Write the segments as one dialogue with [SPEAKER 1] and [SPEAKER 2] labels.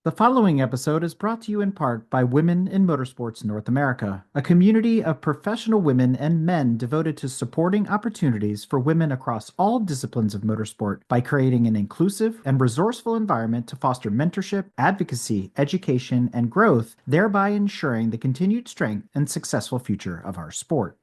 [SPEAKER 1] The following episode is brought to you in part by Women in Motorsports North America, a community of professional women and men devoted to supporting opportunities for women across all disciplines of motorsport by creating an inclusive and resourceful environment to foster mentorship, advocacy, education, and growth, thereby ensuring the continued strength and successful future of our sport.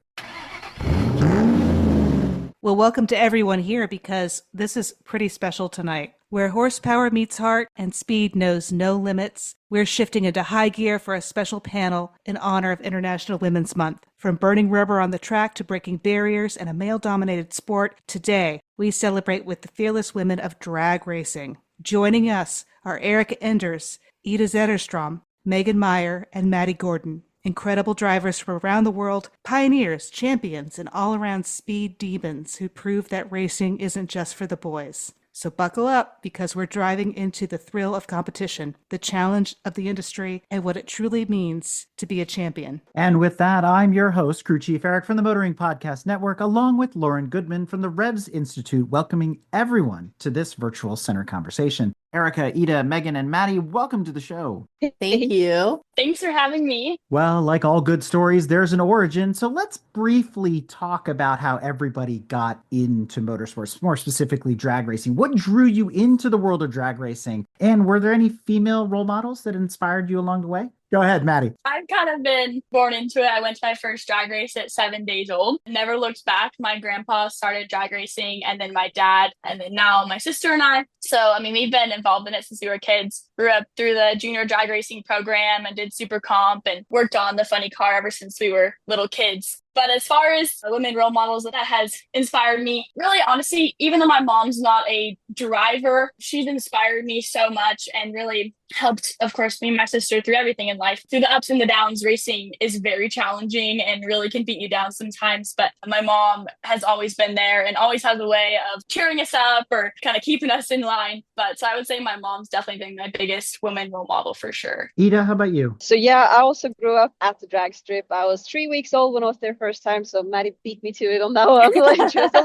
[SPEAKER 2] Well, welcome to everyone here because this is pretty special tonight. Where horsepower meets heart and speed knows no limits, we're shifting into high gear for a special panel in honor of International Women's Month. From burning rubber on the track to breaking barriers in a male-dominated sport, today we celebrate with the fearless women of drag racing. Joining us are Erica Enders, Ida Zetterstrom, Megan Meyer, and Maddie Gordon. Incredible drivers from around the world, pioneers, champions, and all-around speed demons who prove that racing isn't just for the boys. So buckle up because we're driving into the thrill of competition, the challenge of the industry, and what it truly means to be a champion.
[SPEAKER 1] And with that, I'm your host, Crew Chief Eric from the Motoring Podcast Network, along with Lauren Goodman from the Revs Institute, welcoming everyone to this virtual center conversation. Erica, Ida, Megan, and Maddie, welcome to the show.
[SPEAKER 3] Thank you.
[SPEAKER 4] Thanks for having me.
[SPEAKER 1] Well, like all good stories, there's an origin. So let's briefly talk about how everybody got into motorsports, more specifically drag racing. What drew you into the world of drag racing? And were there any female role models that inspired you along the way? Go ahead, Maddie.
[SPEAKER 4] I've kind of been born into it. I went to my first drag race at 7 days old. Never looked back. My grandpa started drag racing, and then my dad, and then now my sister and I. So, we've been involved in it since we were kids. Grew up through the junior drag racing program and did super comp and worked on the funny car ever since we were little kids. But as far as women role models, that has inspired me. Really, honestly, even though my mom's not a driver, she's inspired me so much and really helped, of course, me and my sister through everything in life. Through the ups and the downs, racing is very challenging and really can beat you down sometimes. But my mom has always been there and always has a way of cheering us up or kind of keeping us in line. But so I would say my mom's definitely been my biggest woman role model for sure.
[SPEAKER 1] Ida, how about you?
[SPEAKER 3] So yeah, I also grew up at the drag strip. I was 3 weeks old when I was there first time, so Maddie beat me to it on that one. Like, just a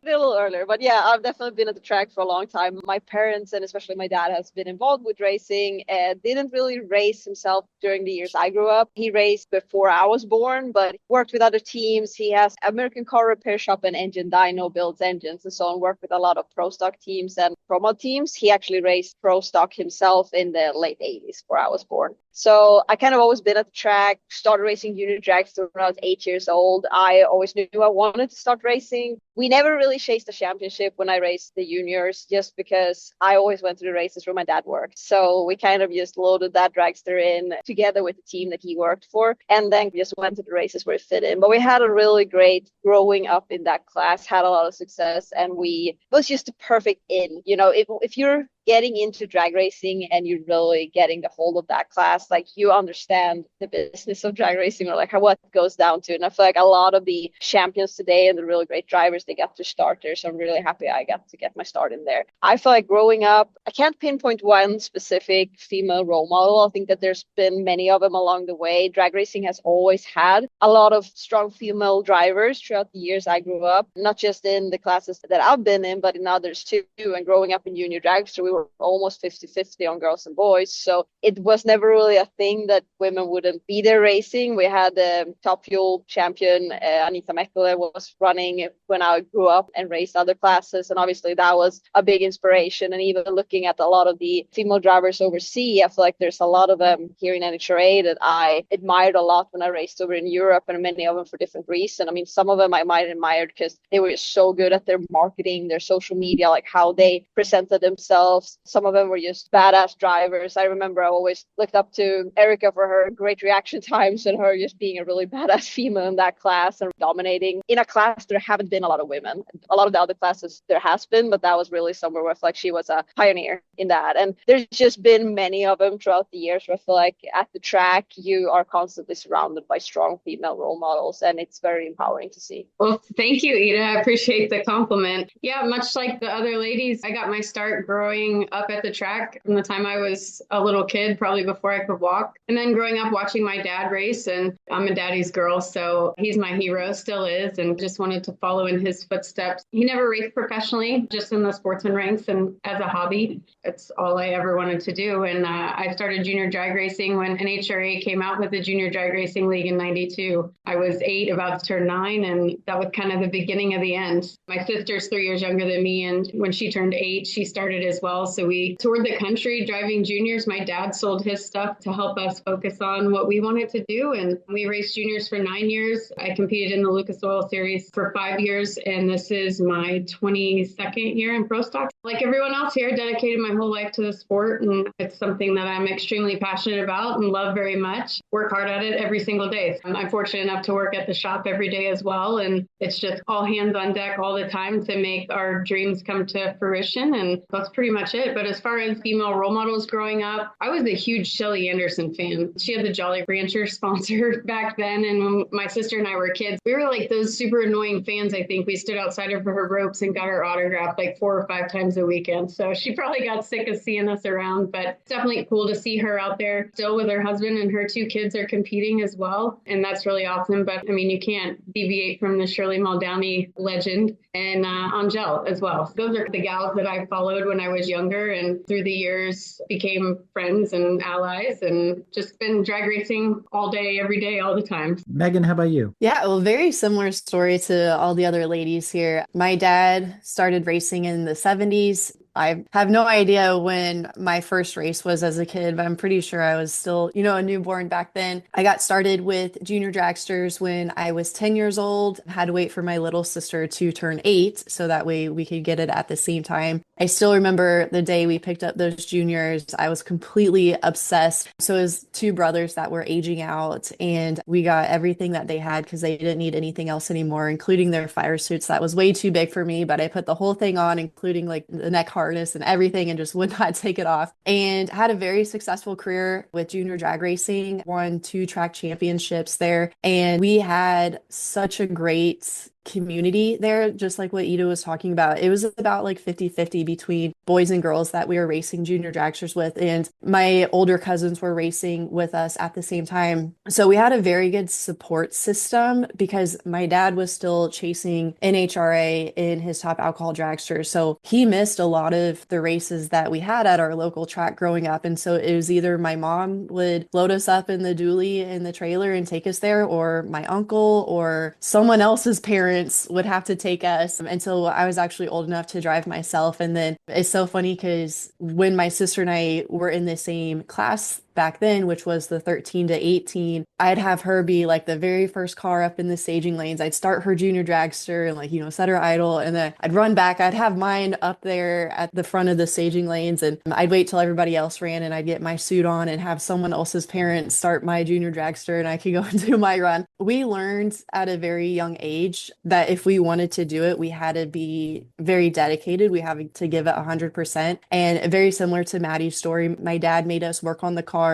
[SPEAKER 3] little earlier. But yeah, I've definitely been at the track for a long time. My parents and especially my dad has been involved with racing and didn't really race himself during the years I grew up. He raced before I was born, but worked with other teams. He has American car repair shop and engine dyno, builds engines and so on, worked with a lot of pro stock teams and pro mod teams. He actually raced pro stock himself in the late 80s before I was born. So I kind of always been at the track, started racing junior drags when I was 8 years old. I always knew I wanted to start racing. We never really chased the championship when I raced the juniors, just because I always went to the races where my dad worked. So we kind of just loaded that dragster in together with the team that he worked for, and then just went to the races where it fit in. But we had a really great growing up in that class, had a lot of success, and it was just the perfect in. You know, if you're getting into drag racing and you're really getting the hold of that class, like you understand the business of drag racing or like what goes down to. And I feel like a lot of the champions today and the really great drivers, they got their start there. So I'm really happy I got to get my start in there. I feel like growing up, I can't pinpoint one specific female role model. I think that there's been many of them along the way. Drag racing has always had a lot of strong female drivers throughout the years I grew up, not just in the classes that I've been in, but in others too. And growing up in junior drag, so we were almost 50-50 on girls and boys. So it was never really a thing that women wouldn't be there racing. We had the Top Fuel champion, Anita Mekkele, was running when I grew up and raced other classes. And obviously that was a big inspiration. And even looking at a lot of the female drivers overseas, I feel like there's a lot of them here in NHRA that I admired a lot when I raced over in Europe, and many of them for different reasons. Some of them I might admire because they were so good at their marketing, their social media, like how they presented themselves. Some of them were just badass drivers. I remember I always looked up to Erica for her great reaction times and her just being a really badass female in that class and dominating. In a class, there haven't been a lot of women. A lot of the other classes there has been, but that was really somewhere where I feel like she was a pioneer in that. And there's just been many of them throughout the years where I feel like at the track, you are constantly surrounded by strong female role models, and it's very empowering to see.
[SPEAKER 5] Well, thank you, Ida. I appreciate the compliment. Yeah, much like the other ladies, I got my start growing growing up at the track from the time I was a little kid, probably before I could walk. And then growing up watching my dad race, and I'm a daddy's girl, so he's my hero, still is, and just wanted to follow in his footsteps. He never raced professionally, just in the sportsman ranks and as a hobby. It's all I ever wanted to do. And I started junior drag racing when NHRA came out with the Junior Drag Racing League in 92. I was 8, about to turn 9, and that was kind of the beginning of the end. My sister's 3 years younger than me, and when she turned 8, she started as well. So we toured the country driving juniors. My dad sold his stuff to help us focus on what we wanted to do, and we raced juniors for 9 years. I competed in the Lucas Oil Series for 5 years, and this is my 22nd year in pro stock. Like everyone else here, dedicated my whole life to the sport, and it's something that I'm extremely passionate about and love very much. Work hard at it every single day. I'm fortunate enough to work at the shop every day as well, and it's just all hands on deck all the time to make our dreams come to fruition, and that's pretty much it. But as far as female role models growing up, I was a huge Shelly Anderson fan. She had the Jolly Rancher sponsor back then, and when my sister and I were kids, we were like those super annoying fans. I think we stood outside of her ropes and got her autograph like 4 or 5 times a weekend. So she probably got sick of seeing us around, but it's definitely cool to see her out there still with her husband, and her 2 kids are competing as well. And that's really awesome. But I mean, you can't deviate from the Shirley Muldowney legend, and Angel as well. Those are the gals that I followed when I was younger, and through the years became friends and allies, and just been drag racing all day, every day, all the time.
[SPEAKER 1] Megan, how about you?
[SPEAKER 6] Yeah, well, very similar story to all the other ladies here. My dad started racing in the 70s. I have no idea when my first race was as a kid, but I'm pretty sure I was still, a newborn back then. I got started with junior dragsters when I was 10 years old. Had to wait for my little sister to turn 8 so that way we could get it at the same time. I still remember the day we picked up those juniors. I was completely obsessed. So it was 2 brothers that were aging out, and we got everything that they had because they didn't need anything else anymore, including their fire suits. That was way too big for me, but I put the whole thing on, including like the neck harness and everything, and just would not take it off. And had a very successful career with junior drag racing, won 2 track championships there. And we had such a great community there, just like what Ida was talking about. It was about like 50-50 between boys and girls that we were racing junior dragsters with, and my older cousins were racing with us at the same time. So we had a very good support system because my dad was still chasing NHRA in his top alcohol dragster, so he missed a lot of the races that we had at our local track growing up. And so it was either my mom would load us up in the dually in the trailer and take us there, or my uncle or someone else's parents would have to take us until I was actually old enough to drive myself. And then it's so funny because when my sister and I were in the same class back then, which was the 13 to 18, I'd have her be like the very first car up in the staging lanes. I'd start her junior dragster and set her idle, and then I'd run back. I'd have mine up there at the front of the staging lanes, and I'd wait till everybody else ran, and I'd get my suit on and have someone else's parents start my junior dragster, and I could go and do my run. We learned at a very young age that if we wanted to do it, we had to be very dedicated. We had to give it 100%. And very similar to Maddie's story, my dad made us work on the car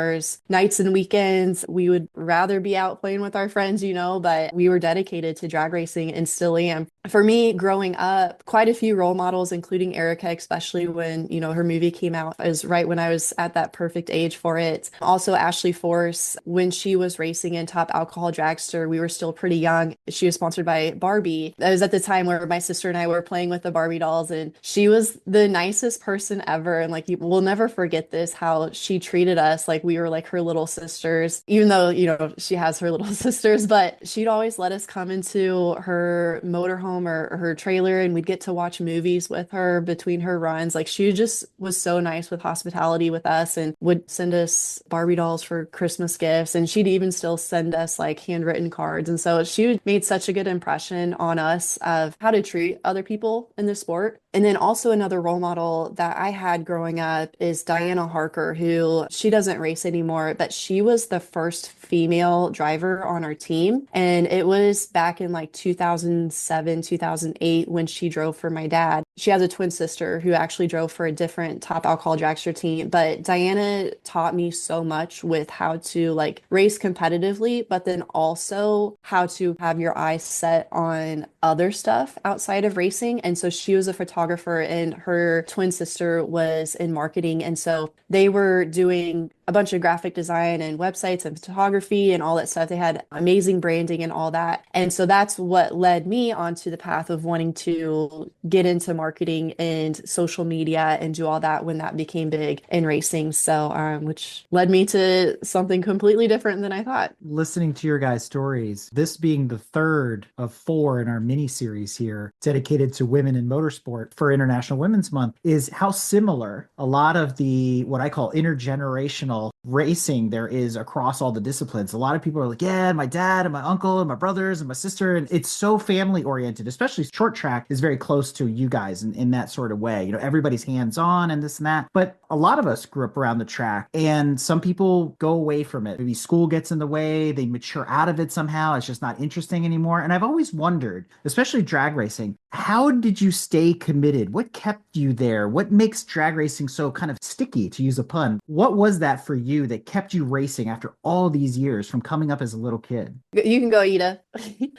[SPEAKER 6] nights and weekends. We would rather be out playing with our friends, but we were dedicated to drag racing and still am. For me, growing up, quite a few role models, including Erica, especially when, her movie came out, is right when I was at that perfect age for it. Also, Ashley Force, when she was racing in Top Alcohol Dragster, we were still pretty young. She was sponsored by Barbie. That was at the time where my sister and I were playing with the Barbie dolls, and she was the nicest person ever. And we'll never forget this, how she treated us like we were like her little sisters, even though, she has her little sisters, but she'd always let us come into her motorhome or her trailer, and we'd get to watch movies with her between her runs. She just was so nice with hospitality with us, and would send us Barbie dolls for Christmas gifts. And she'd even still send us handwritten cards. And so she made such a good impression on us of how to treat other people in the sport. And then also another role model that I had growing up is Diana Harker, who she doesn't race anymore, but she was the first female driver on our team. And it was back in 2007, 2008 when she drove for my dad. She has a twin sister who actually drove for a different Top Alcohol Dragster team. But Diana taught me so much with how to race competitively, but then also how to have your eyes set on other stuff outside of racing. And so she was a photographer photographer, and her twin sister was in marketing. And so they were doing a bunch of graphic design and websites and photography and all that stuff. They had amazing branding and all that. And so that's what led me onto the path of wanting to get into marketing and social media and do all that when that became big in racing. So, which led me to something completely different than I thought.
[SPEAKER 1] Listening to your guys' stories, this being the third of 4 in our mini series here dedicated to women in motorsport for International Women's Month, is how similar a lot of the what I call intergenerational racing there is across all the disciplines. A lot of people are like, yeah, my dad and my uncle and my brothers and my sister. And it's so family oriented, especially short track is very close to you guys in that sort of way. You know, everybody's hands on and this and that. But a lot of us grew up around the track, and some people go away from it. Maybe school gets in the way, they mature out of it somehow. It's just not interesting anymore. And I've always wondered, especially drag racing, how did you stay committed? What kept you there? What makes drag racing so kind of sticky, to use a pun? What was that for you that kept you racing after all these years from coming up as a little kid?
[SPEAKER 6] You can go, Ida.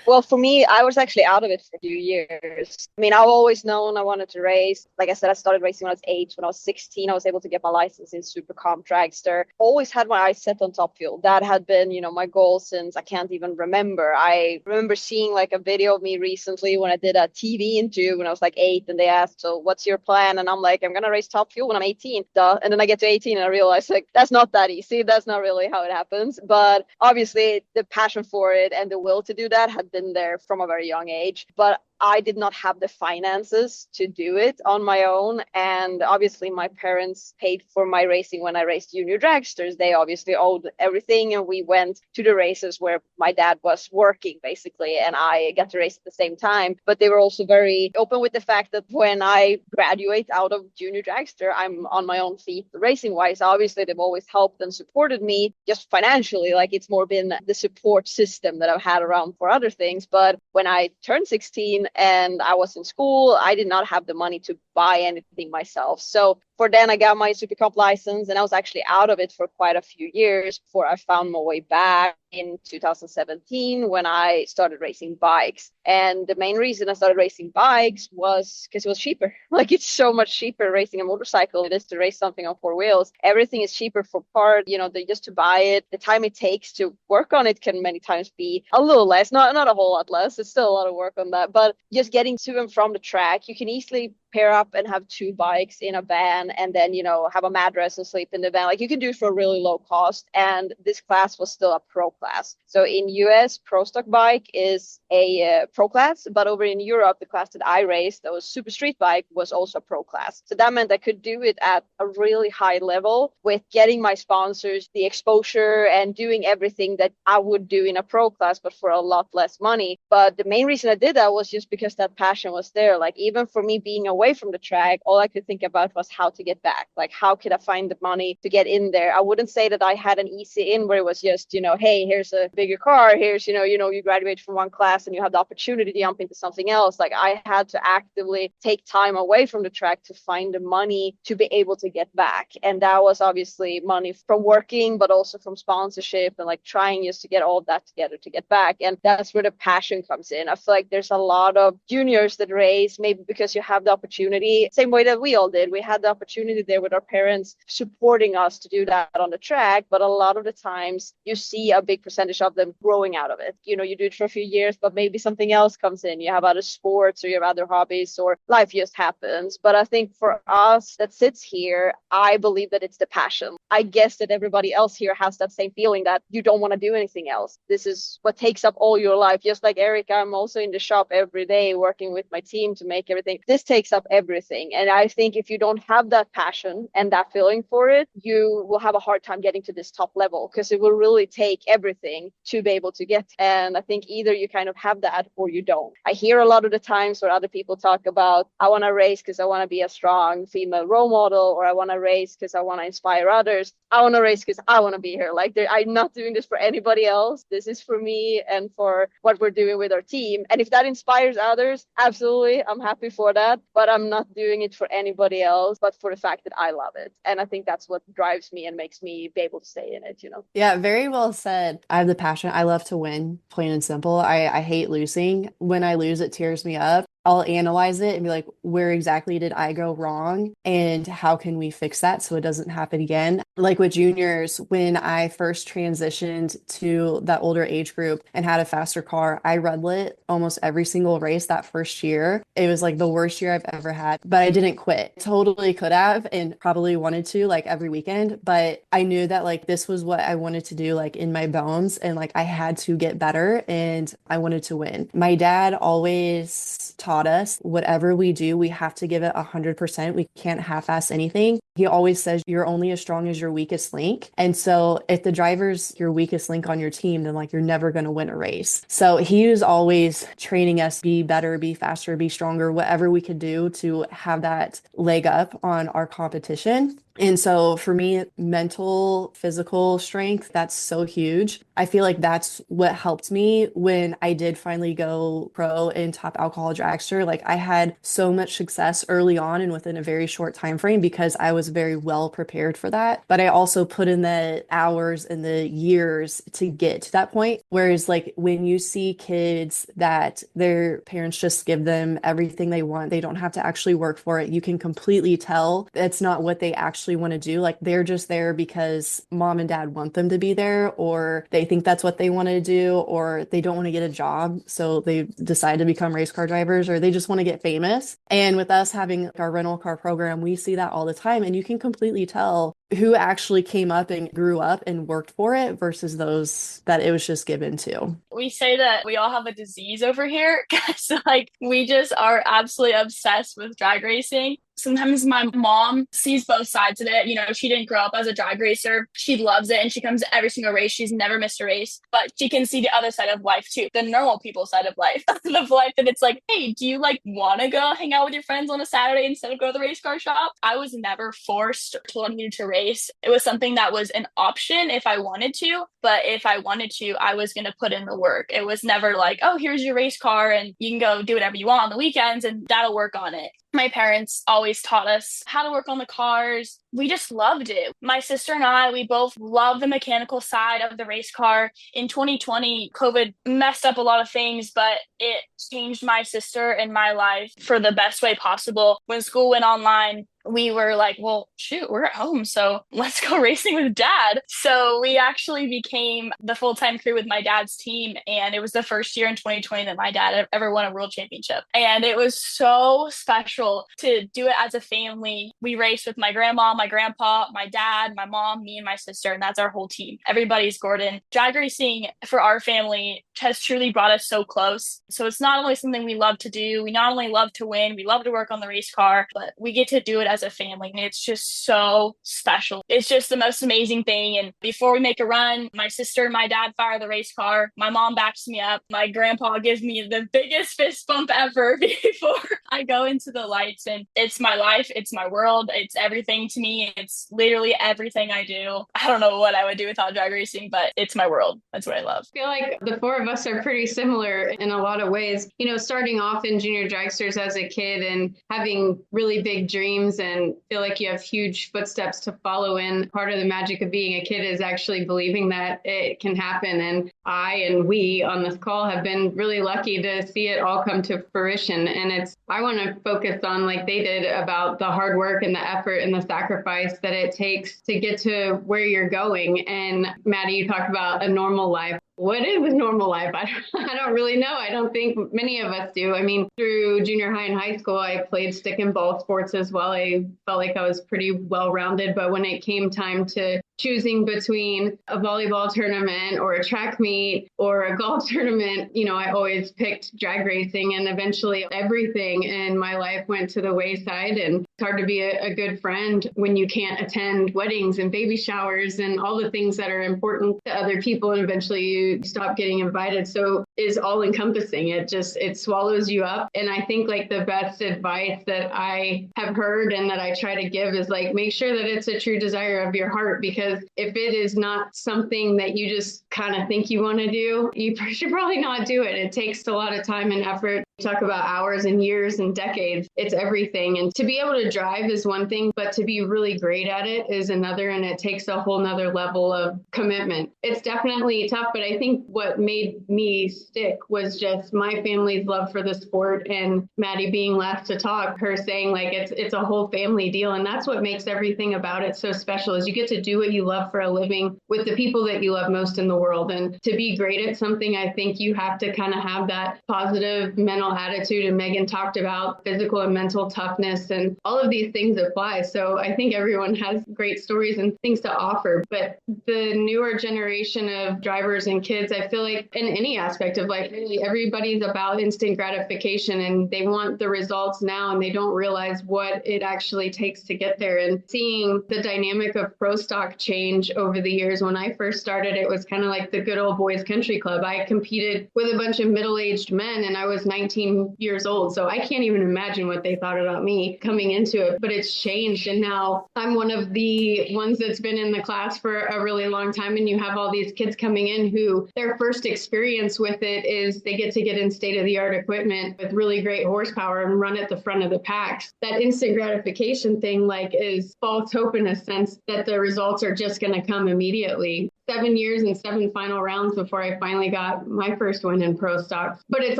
[SPEAKER 3] Well, for me, I was actually out of it for a few years. I mean, I've always known I wanted to race. Like I said, I started racing when I was 8. When I was 16, I was able to get my license in Super Comp Dragster. Always had my eyes set on Top Fuel. That had been, my goal since I can't even remember. I remember seeing like a video of me recently when I did a TV interview when I was like 8, and they asked, so what's your plan? And I'm like, I'm going to race Top Fuel when I'm 18. Duh. And then I get to 18 and I realize like, that's not that easy. That's not really how it happens. But obviously the passion for it and the will to do that had been there from a very young age. But I did not have the finances to do it on my own. And obviously my parents paid for my racing when I raced junior dragsters. They obviously owed everything. And we went to the races where my dad was working basically, and I got to race at the same time. But they were also very open with the fact that when I graduate out of junior dragster, I'm on my own feet racing wise. Obviously they've always helped and supported me just financially. Like it's more been the support system that I've had around for other things. But when I turned 16, and I was in school, I did not have the money to buy anything myself. So for then I got my Super Cup license, and I was actually out of it for quite a few years before I found my way back in 2017 when I started racing bikes. And the main reason I started racing bikes was because it was cheaper. Like it's so much cheaper racing a motorcycle it is to race something on 4 wheels. Everything is cheaper for part, just to buy it. The time it takes to work on it can many times be a little less, not a whole lot less. It's still a lot of work on that, but just getting to and from the track, you can easily pair up and have 2 bikes in a van, and then have a mattress and sleep in the van. Like you can do it for a really low cost, and this class was still a pro class. So in US, pro stock bike is a pro class, but over in Europe, the class that I raced, that was super street bike, was also a pro class. So that meant I could do it at a really high level with getting my sponsors, the exposure, and doing everything that I would do in a pro class, but for a lot less money. But the main reason I did that was just because that passion was there. Like even for me being away from the track, all I could think about was how to get back. Like how could I find the money to get in there? I wouldn't say that I had an easy in where it was just, hey, here's a bigger car. Here's, you graduate from one class and you have the opportunity to jump into something else. Like I had to actively take time away from the track to find the money to be able to get back. And that was obviously money from working, but also from sponsorship and like trying just to get all of that together to get back. And that's where the passion comes in. I feel like there's a lot of juniors that race maybe because you have the opportunity, same way that we all did. We had the opportunity there with our parents supporting us to do that on the track. But a lot of the times you see a big percentage of them growing out of it. You do it for a few years, but maybe something else comes in. You have other sports or you have other hobbies or life just happens. But I think for us that sits here, I believe that it's the passion. I guess that everybody else here has that same feeling that you don't want to do anything else. This is what takes up all your life. Just like Erica, I'm also in the shop every day working with my team to make everything. This takes up everything. And I think if you don't have that passion and that feeling for it, you will have a hard time getting to this top level because it will really take everything to be able to get. And I think either you kind of have that or you don't. I hear a lot of the times where other people talk about, I want to race because I want to be a strong female role model, or I want to race because I want to inspire others. I want to race because I want to be here. Like I'm not doing this for anybody else. This is for me and for what we're doing with our team. And if that inspires others, absolutely, I'm happy for that. But I'm not doing it for anybody else, but for the fact that I love it. And I think that's what drives me and makes me be able to stay in it,
[SPEAKER 6] Yeah, very well said. I have the passion. I love to win, plain and simple. I hate losing. When I lose, it tears me up. I'll analyze it and be like, where exactly did I go wrong? And how can we fix that so it doesn't happen again? Like with juniors, when I first transitioned to that older age group and had a faster car, I red lit almost every single race that first year. It was like the worst year I've ever had, but I didn't quit. Totally could have and probably wanted to like every weekend, but I knew that like this was what I wanted to do like in my bones and like I had to get better and I wanted to win. My dad always taught us whatever we do, we have to give it 100%. We can't half-ass anything. He always says you're only as strong as your weakest link. And so if the driver's your weakest link on your team, then like you're never going to win a race. So he was always training us be better, be faster, be stronger, whatever we could do to have that leg up on our competition. And so for me, mental, physical strength, that's so huge. I feel like that's what helped me when I did finally go pro in top alcohol dragster. Like I had so much success early on and within a very short time frame because I was very well prepared for that. But I also put in the hours and the years to get to that point. Whereas like when you see kids that their parents just give them everything they want, they don't have to actually work for it. You can completely tell that's not what they actually want to do. Like they're just there because mom and dad want them to be there, or they think that's what they want to do, or they don't want to get a job. So they decide to become race car drivers, or they just want to get famous. And with us having our rental car program, we see that all the time. And you can completely tell who actually came up and grew up and worked for it versus those that it was just given to.
[SPEAKER 4] We say that we all have a disease over here because like we just are absolutely obsessed with drag racing. Sometimes my mom sees both sides of it. You know, she didn't grow up as a drag racer. She loves it and she comes to every single race. She's never missed a race, but she can see the other side of life too, the normal people side of life, the life that it's like, hey, do you like want to go hang out with your friends on a Saturday instead of go to the race car shop? I was never forced to want to race. It was something that was an option if I wanted to, but if I wanted to, I was going to put in the work. It was never like, oh, here's your race car and you can go do whatever you want on the weekends and that'll work on it. My parents always taught us how to work on the cars. We just loved it. My sister and I, we both love the mechanical side of the race car. In 2020, COVID messed up a lot of things, but it changed my sister and my life for the best way possible. When school went online, we were like, well, shoot, we're at home, so let's go racing with dad. So we actually became the full-time crew with my dad's team. And it was the first year in 2020 that my dad ever won a world championship. And it was so special to do it as a family. We raced with my grandma, my grandpa, my dad, my mom, me, and my sister, and that's our whole team. Everybody's Gordon. Drag racing for our family has truly brought us so close. So it's not only something we love to do, we not only love to win, we love to work on the race car, but we get to do it as a family, and it's just so special. It's just the most amazing thing. And before we make a run, my sister and my dad fire the race car. My mom backs me up. My grandpa gives me the biggest fist bump ever before I go into the lights. And it's my life. It's my world. It's everything to me. It's literally everything I do. I don't know what I would do without drag racing, but it's my world. That's what I love.
[SPEAKER 5] I feel like the four of us are pretty similar in a lot of ways. You know, starting off in junior dragsters as a kid and having really big dreams and feel like you have huge footsteps to follow in. Part of the magic of being a kid is actually believing that it can happen. And we on this call have been really lucky to see it all come to fruition. And I want to focus on, like they did, about the hard work and the effort and the sacrifice that it takes to get to where you're going. And Maddie, you talked about a normal life. What is a normal life? I don't really know. I don't think many of us do. I mean, through junior high and high school, I played stick and ball sports as well. I felt like I was pretty well-rounded. But when it came time to choosing between a volleyball tournament or a track meet or a golf tournament, you know, I always picked drag racing, and eventually everything in my life went to the wayside. And it's hard to be a good friend when you can't attend weddings and baby showers and all the things that are important to other people. And eventually you stop getting invited. So it's all encompassing. It swallows you up. And I think like the best advice that I have heard and that I try to give is like, make sure that it's a true desire of your heart, because if it is not something that you just kind of think you want to do, you should probably not do it. It takes a lot of time and effort. Talk about hours and years and decades. It's everything. And to be able to drive is one thing, but to be really great at it is another. And it takes a whole nother level of commitment. It's definitely tough, but I think what made me stick was just my family's love for the sport and Maddie being left to talk, her saying like it's a whole family deal. And that's what makes everything about it so special is you get to do what you love for a living with the people that you love most in the world. And to be great at something, I think you have to kind of have that positive mental attitude. And Megan talked about physical and mental toughness and all of these things apply. So I think everyone has great stories and things to offer. But the newer generation of drivers and kids, I feel like in any aspect of life, really everybody's about instant gratification and they want the results now and they don't realize what it actually takes to get there. And seeing the dynamic of pro stock change over the years, when I first started, it was kind of like the good old boys country club. I competed with a bunch of middle-aged men and I was 19 years old. So I can't even imagine what they thought about me coming into it, but it's changed. And now I'm one of the ones that's been in the class for a really long time. And you have all these kids coming in who their first experience with it is they get to get in state-of-the-art equipment with really great horsepower and run at the front of the packs. That instant gratification thing like is false hope in a sense that the results are just going to come immediately. 7 years and 7 final rounds before I finally got my first win in pro stocks. But it's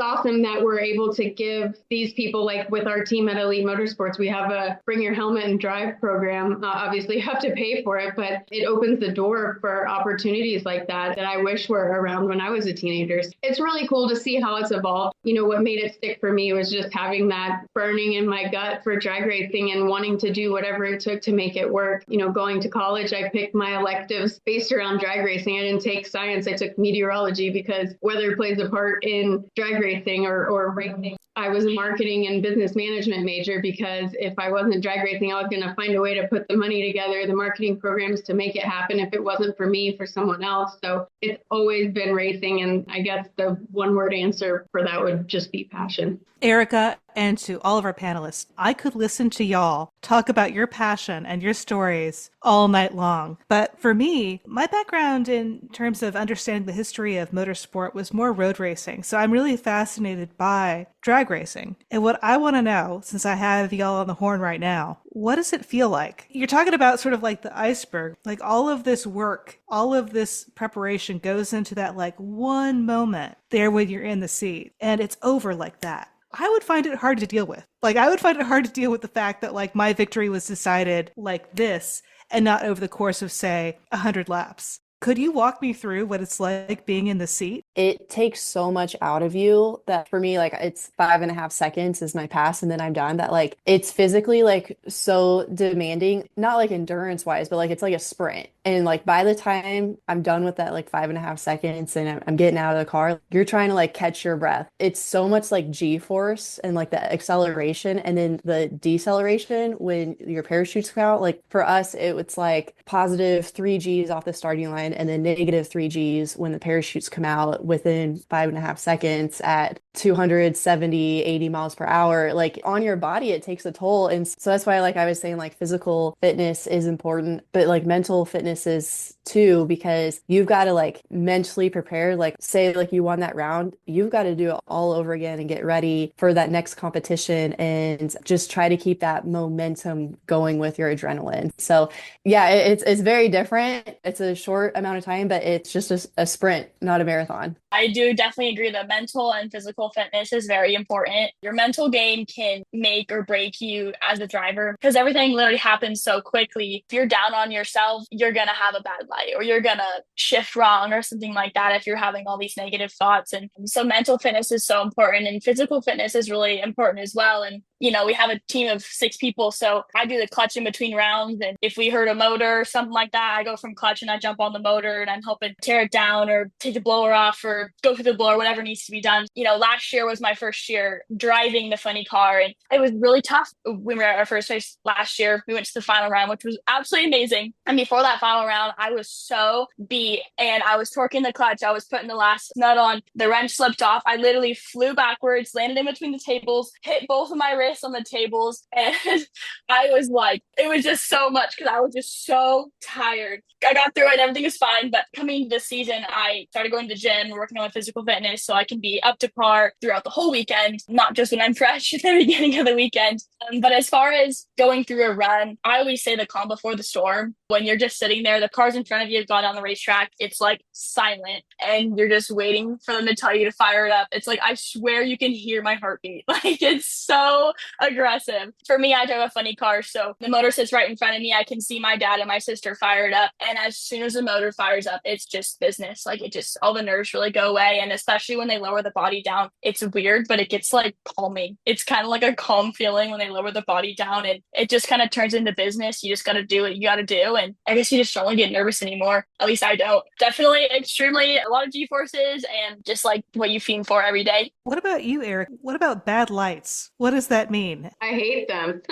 [SPEAKER 5] awesome that we're able to give these people, like with our team at Elite Motorsports, we have a bring your helmet and drive program. Obviously you have to pay for it, but it opens the door for opportunities like that I wish were around when I was a teenager. It's really cool to see how it's evolved. You know, what made it stick for me was just having that burning in my gut for drag racing and wanting to do whatever it took to make it work. You know, going to college, I picked my electives based around drag racing. I didn't take science. I took meteorology because weather plays a part in drag racing or racing. I was a marketing and business management major because if I wasn't drag racing, I was going to find a way to put the money together, the marketing programs to make it happen if it wasn't for me, for someone else. So it's always been racing. And I guess the one word answer for that would just be passion.
[SPEAKER 2] Erica, and to all of our panelists, I could listen to y'all talk about your passion and your stories all night long. But for me, my background in terms of understanding the history of motorsport was more road racing. So I'm really fascinated by drag racing. And what I want to know, since I have y'all on the horn right now, what does it feel like? You're talking about sort of like the iceberg, like all of this work, all of this preparation goes into that like one moment there when you're in the seat and it's over like that. I would find it hard to deal with. Like, I would find it hard to deal with the fact that, like, my victory was decided like this and not over the course of, say, 100 laps. Could you walk me through what it's like being in the seat?
[SPEAKER 6] It takes so much out of you that for me, like it's 5.5 seconds is my pass and then I'm done. That like it's physically like so demanding, not like endurance wise, but like it's like a sprint. And like by the time I'm done with that like 5.5 seconds and I'm getting out of the car, you're trying to like catch your breath. It's so much like G-force and like the acceleration and then the deceleration when your parachutes come out. Like for us, it's like positive 3 Gs off the starting line and then negative 3 Gs when the parachutes come out within 5.5 seconds at 270, 80 miles per hour. Like on your body, it takes a toll. And so that's why, like I was saying, like physical fitness is important, but like mental fitness is too, because you've got to like mentally prepare, like say like you won that round, you've got to do it all over again and get ready for that next competition and just try to keep that momentum going with your adrenaline. So yeah, it's very different. It's a short amount of time, but it's just a sprint, not a marathon.
[SPEAKER 4] I do definitely agree that mental and physical fitness is very important. Your mental game can make or break you as a driver because everything literally happens so quickly. If you're down on yourself, you're going to have a bad light or you're going to shift wrong or something like that if you're having all these negative thoughts. And so mental fitness is so important and physical fitness is really important as well. And you know, we have a team of 6 people. So I do the clutch in between rounds. And if we hurt a motor or something like that, I go from clutch and I jump on the motor and I'm helping tear it down or take the blower off or go through the blower, whatever needs to be done. You know, last year was my first year driving the funny car and it was really tough. We were at our first race last year. We went to the final round, which was absolutely amazing. And before that final round, I was so beat and I was torquing the clutch. I was putting the last nut on. The wrench slipped off. I literally flew backwards, landed in between the tables, hit both of my wrists lettuce on the tables. And I was like, it was just so much because I was just so tired. I got through it and everything was fine. But coming this season, I started going to the gym, working on my physical fitness so I can be up to par throughout the whole weekend, not just when I'm fresh at the beginning of the weekend. But as far as going through a run, I always say the calm before the storm. When you're just sitting there, the cars in front of you have gone down the racetrack. It's like silent and you're just waiting for them to tell you to fire it up. It's like, I swear you can hear my heartbeat. Like, it's so aggressive. For me, I drive a funny car. So the motor sits right in front of me. I can see my dad and my sister fire it up. And as soon as the motor fires up, it's just business. Like, it just, all the nerves really go away. And especially when they lower the body down, it's weird, but it gets like calming. It's kind of like a calm feeling when they lower the body down, and it just kind of turns into business. You just got to do what you got to do. And I guess you just don't get nervous anymore. At least I don't. Definitely extremely a lot of G-forces and just like what you fiend for every day.
[SPEAKER 2] What about you, Eric? What about bad lights? What does that mean?
[SPEAKER 5] I hate them.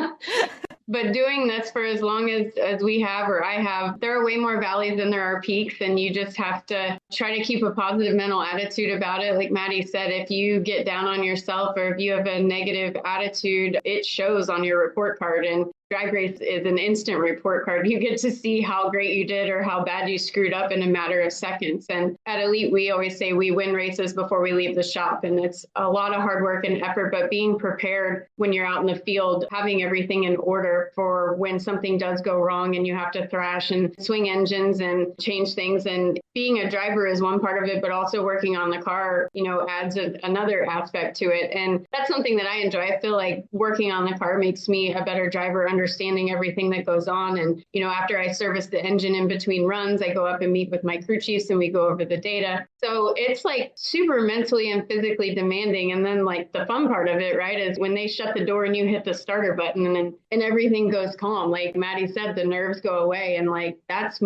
[SPEAKER 5] But doing this for as long as we have, or I have, there are way more valleys than there are peaks, and you just have to try to keep a positive mental attitude about it. Like Maddie said, if you get down on yourself or if you have a negative attitude, it shows on your report card. And Drag Race is an instant report card. You get to see how great you did or how bad you screwed up in a matter of seconds. And at Elite, we always say we win races before we leave the shop. And it's a lot of hard work and effort, but being prepared when you're out in the field, having everything in order for when something does go wrong and you have to thrash and swing engines and change things. And being a driver is one part of it, but also working on the car, adds another aspect to it. And that's something that I enjoy. I feel like working on the car makes me a better driver, understanding everything that goes on. And, after I service the engine in between runs, I go up and meet with my crew chiefs and we go over the data. So it's like super mentally and physically demanding. And then like the fun part of it, right, is when they shut the door and you hit the starter button and everything goes calm. Like Maddie said, the nerves go away. And like, that's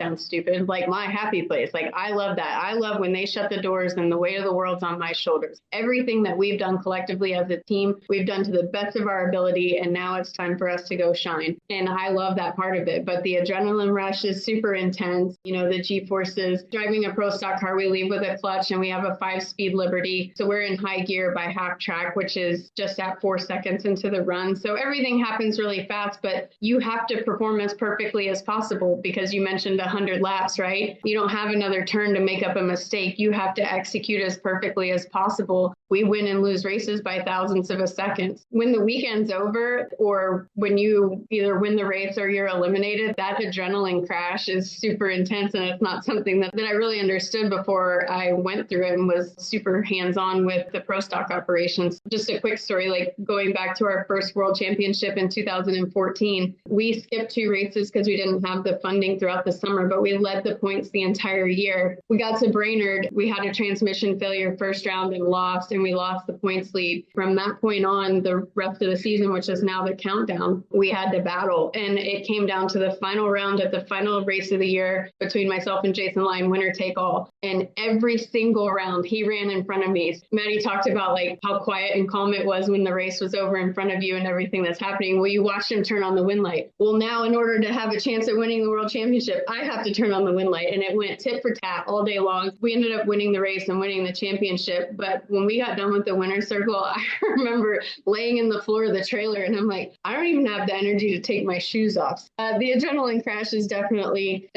[SPEAKER 5] sounds stupid, like my happy place. Like, I love that. I love when they shut the doors and the weight of the world's on my shoulders. Everything that we've done collectively as a team, we've done to the best of our ability. And now it's time for us to go shine. And I love that part of it. But the adrenaline rush is super intense. The G-forces, driving a pro stock car, we leave with a clutch and we have a 5-speed Liberty. So we're in high gear by half track, which is just at 4 seconds into the run. So everything happens really fast, but you have to perform as perfectly as possible because you mentioned 100 laps, right? You don't have another turn to make up a mistake. You have to execute as perfectly as possible. We win and lose races by thousandths of a second. When the weekend's over, or when you either win the race or you're eliminated, that adrenaline crash is super intense. And it's not something that I really understood before I went through it and was super hands-on with the pro stock operations. Just a quick story, like going back to our first world championship in 2014, we skipped 2 races because we didn't have the funding throughout the summer, but we led the points the entire year. We got to Brainerd. We had a transmission failure first round and lost, and we lost the points lead. From that point on, the rest of the season, which is now the countdown, we had to battle. And it came down to the final round at the final race of the year between myself and Jason Lyon, winner take all. And every single round, he ran in front of me. Maddie talked about like how quiet and calm it was when the race was over in front of you and everything that's happening. Well, you watched him turn on the wind light. Well, now in order to have a chance at winning the world championship, I have to turn on the wind light. And it went tit for tat all day long. We ended up winning the race and winning the championship. But when we got done with the winner's circle, I remember laying in the floor of the trailer and I'm like, I don't even have the energy to take my shoes off. The adrenaline crash is definitely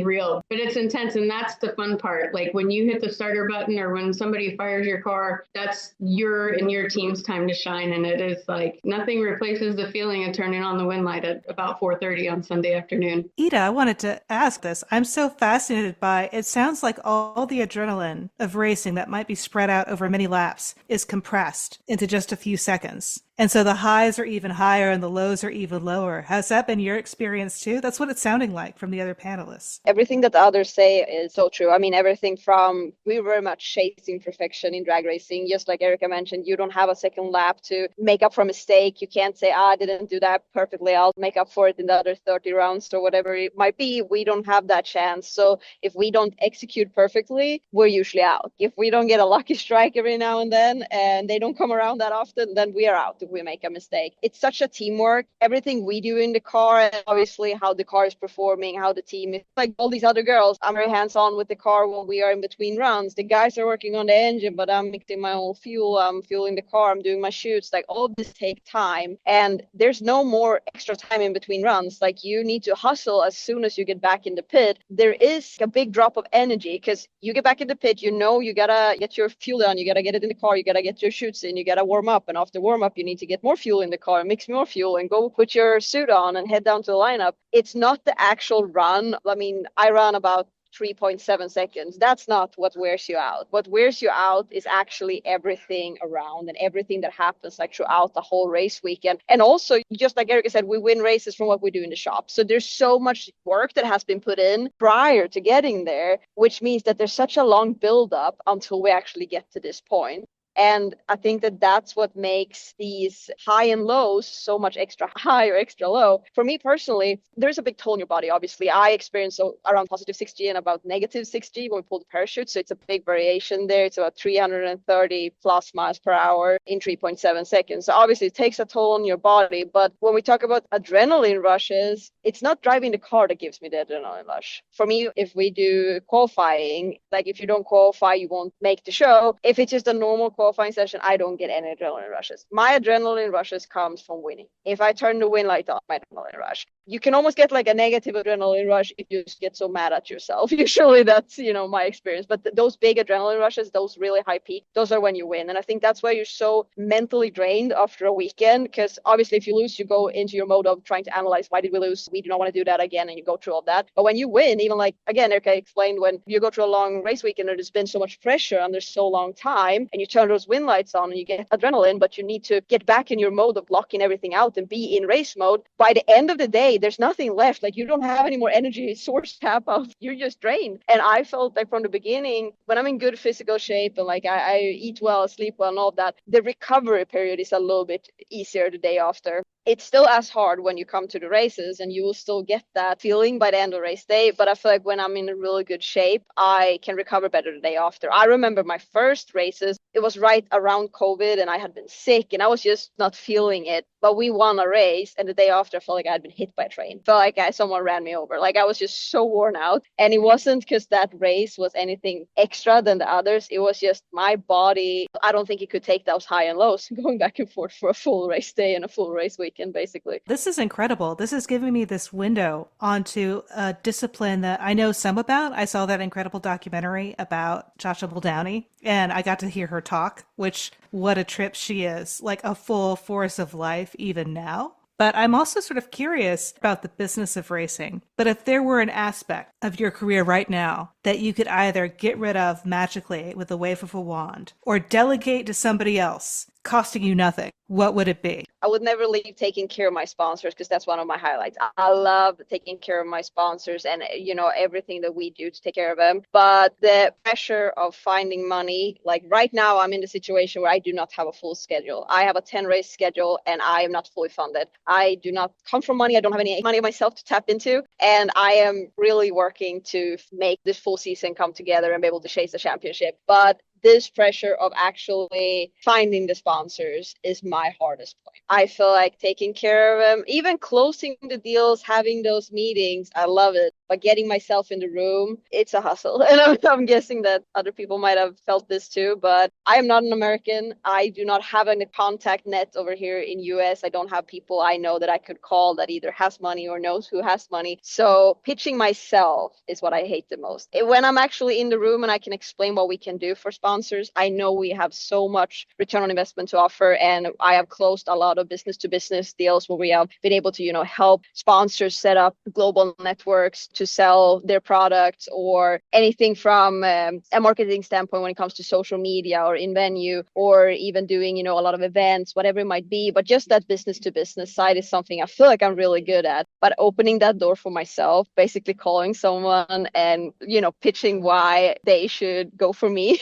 [SPEAKER 5] real, but it's intense. And that's the fun part. Like when you hit the starter button or when somebody fires your car, that's your and your team's time to shine. And it is like nothing replaces the feeling of turning on the wind light at about 4:30 on Sunday afternoon.
[SPEAKER 2] Ida, I wanted to ask this. I'm so fascinated by it. Sounds like all the adrenaline of racing that might be spread out over many laps is compressed into just a few seconds. And so the highs are even higher and the lows are even lower. Has that been your experience too? That's what it's sounding like from the other panelists.
[SPEAKER 3] Everything that the others say is so true. I mean, everything from, we were very much chasing perfection in drag racing. Just like Erica mentioned, you don't have a second lap to make up for a mistake. You can't say, I didn't do that perfectly. I'll make up for it in the other 30 rounds or whatever it might be. We don't have that chance. So if we don't execute perfectly, we're usually out. If we don't get a lucky strike every now and then, and they don't come around that often, then we are out. if we make a mistake. It's such a teamwork. Everything we do in the car, and obviously how the car is performing, how the team is, like all these other girls, I'm very hands-on with the car when we are in between runs. The guys are working on the engine, but I'm mixing my own fuel, I'm fueling the car, I'm doing my shoots. Like all of this take time, and there's no more extra time in between runs. Like you need to hustle as soon as you get back in the pit. There is a big drop of energy because you get back in the pit, you gotta get your fuel down, you gotta get it in the car, you gotta get your shoots in, you gotta warm up, and after warm up you need to get more fuel in the car, mix more fuel, and go put your suit on and head down to the lineup. It's not the actual run. I mean, I run about 3.7 seconds. That's not what wears you out. What wears you out is actually everything around and everything that happens like throughout the whole race weekend. And also, just like Erica said, we win races from what we do in the shop. So there's so much work that has been put in prior to getting there, which means that there's such a long build up until we actually get to this point. And I think that that's what makes these high and lows so much extra high or extra low. For me personally, there's a big toll in your body. Obviously, I experience around positive 60 and about negative 60 when we pull the parachute. So it's a big variation there. It's about 330 plus miles per hour in 3.7 seconds. So obviously, it takes a toll on your body. But when we talk about adrenaline rushes, it's not driving the car that gives me the adrenaline rush. For me, if we do qualifying, like if you don't qualify, you won't make the show. If it's just a normal qualifying session, I don't get any adrenaline rushes. My adrenaline rushes comes from winning. If I turn the win light on, my adrenaline rush. You can almost get like a negative adrenaline rush if you just get so mad at yourself. Usually that's, my experience. But those big adrenaline rushes, those really high peaks, those are when you win. And I think that's why you're so mentally drained after a weekend, because obviously if you lose, you go into your mode of trying to analyze, why did we lose? We do not want to do that again. And you go through all that. But when you win, even like, again, Erica explained, when you go through a long race weekend, there's been so much pressure under so long time, and you turn those win lights on and you get adrenaline, but you need to get back in your mode of blocking everything out and be in race mode. By the end of the day, there's nothing left. Like you don't have any more energy source tap out. You're just drained. And I felt like from the beginning, when I'm in good physical shape and like I eat well, sleep well and all that, the recovery period is a little bit easier the day after. It's still as hard when you come to the races, and you will still get that feeling by the end of race day. But I feel like when I'm in a really good shape, I can recover better the day after. I remember my first races, it was right around COVID and I had been sick and I was just not feeling it. But we won a race, and the day after I felt like I had been hit by a train. Felt like someone ran me over. Like I was just so worn out. And it wasn't because that race was anything extra than the others. It was just my body. I don't think it could take those high and lows going back and forth for a full race day and a full race weekend, basically.
[SPEAKER 2] This is incredible. This is giving me this window onto a discipline that I know some about. I saw that incredible documentary about Chacha Downey, and I got to hear her talk, which what a trip she is, like a full force of life even now. But I'm also sort of curious about the business of racing. But if there were an aspect of your career right now that you could either get rid of magically with a wave of a wand or delegate to somebody else, costing you nothing, what would it be?
[SPEAKER 3] I would never leave taking care of my sponsors, because that's one of my highlights. I love taking care of my sponsors and, everything that we do to take care of them. But the pressure of finding money, like right now, I'm in the situation where I do not have a full schedule. I have a 10 race schedule and I am not fully funded. I do not come from money. I don't have any money myself to tap into. And I am really working to make this full season come together and be able to chase the championship. But this pressure of actually finding the sponsors is my hardest point. I feel like taking care of them, even closing the deals, having those meetings, I love it. But getting myself in the room, it's a hustle. And I'm guessing that other people might have felt this too, but I am not an American. I do not have a contact net over here in US. I don't have people I know that I could call that either has money or knows who has money. So pitching myself is what I hate the most. When I'm actually in the room and I can explain what we can do for sponsors, I know we have so much return on investment to offer. And I have closed a lot of business to business deals where we have been able to, help sponsors set up global networks to sell their products, or anything from a marketing standpoint when it comes to social media or in venue, or even doing, a lot of events, whatever it might be. But just that business to business side is something I feel like I'm really good at. But opening that door for myself, basically calling someone and, pitching why they should go for me,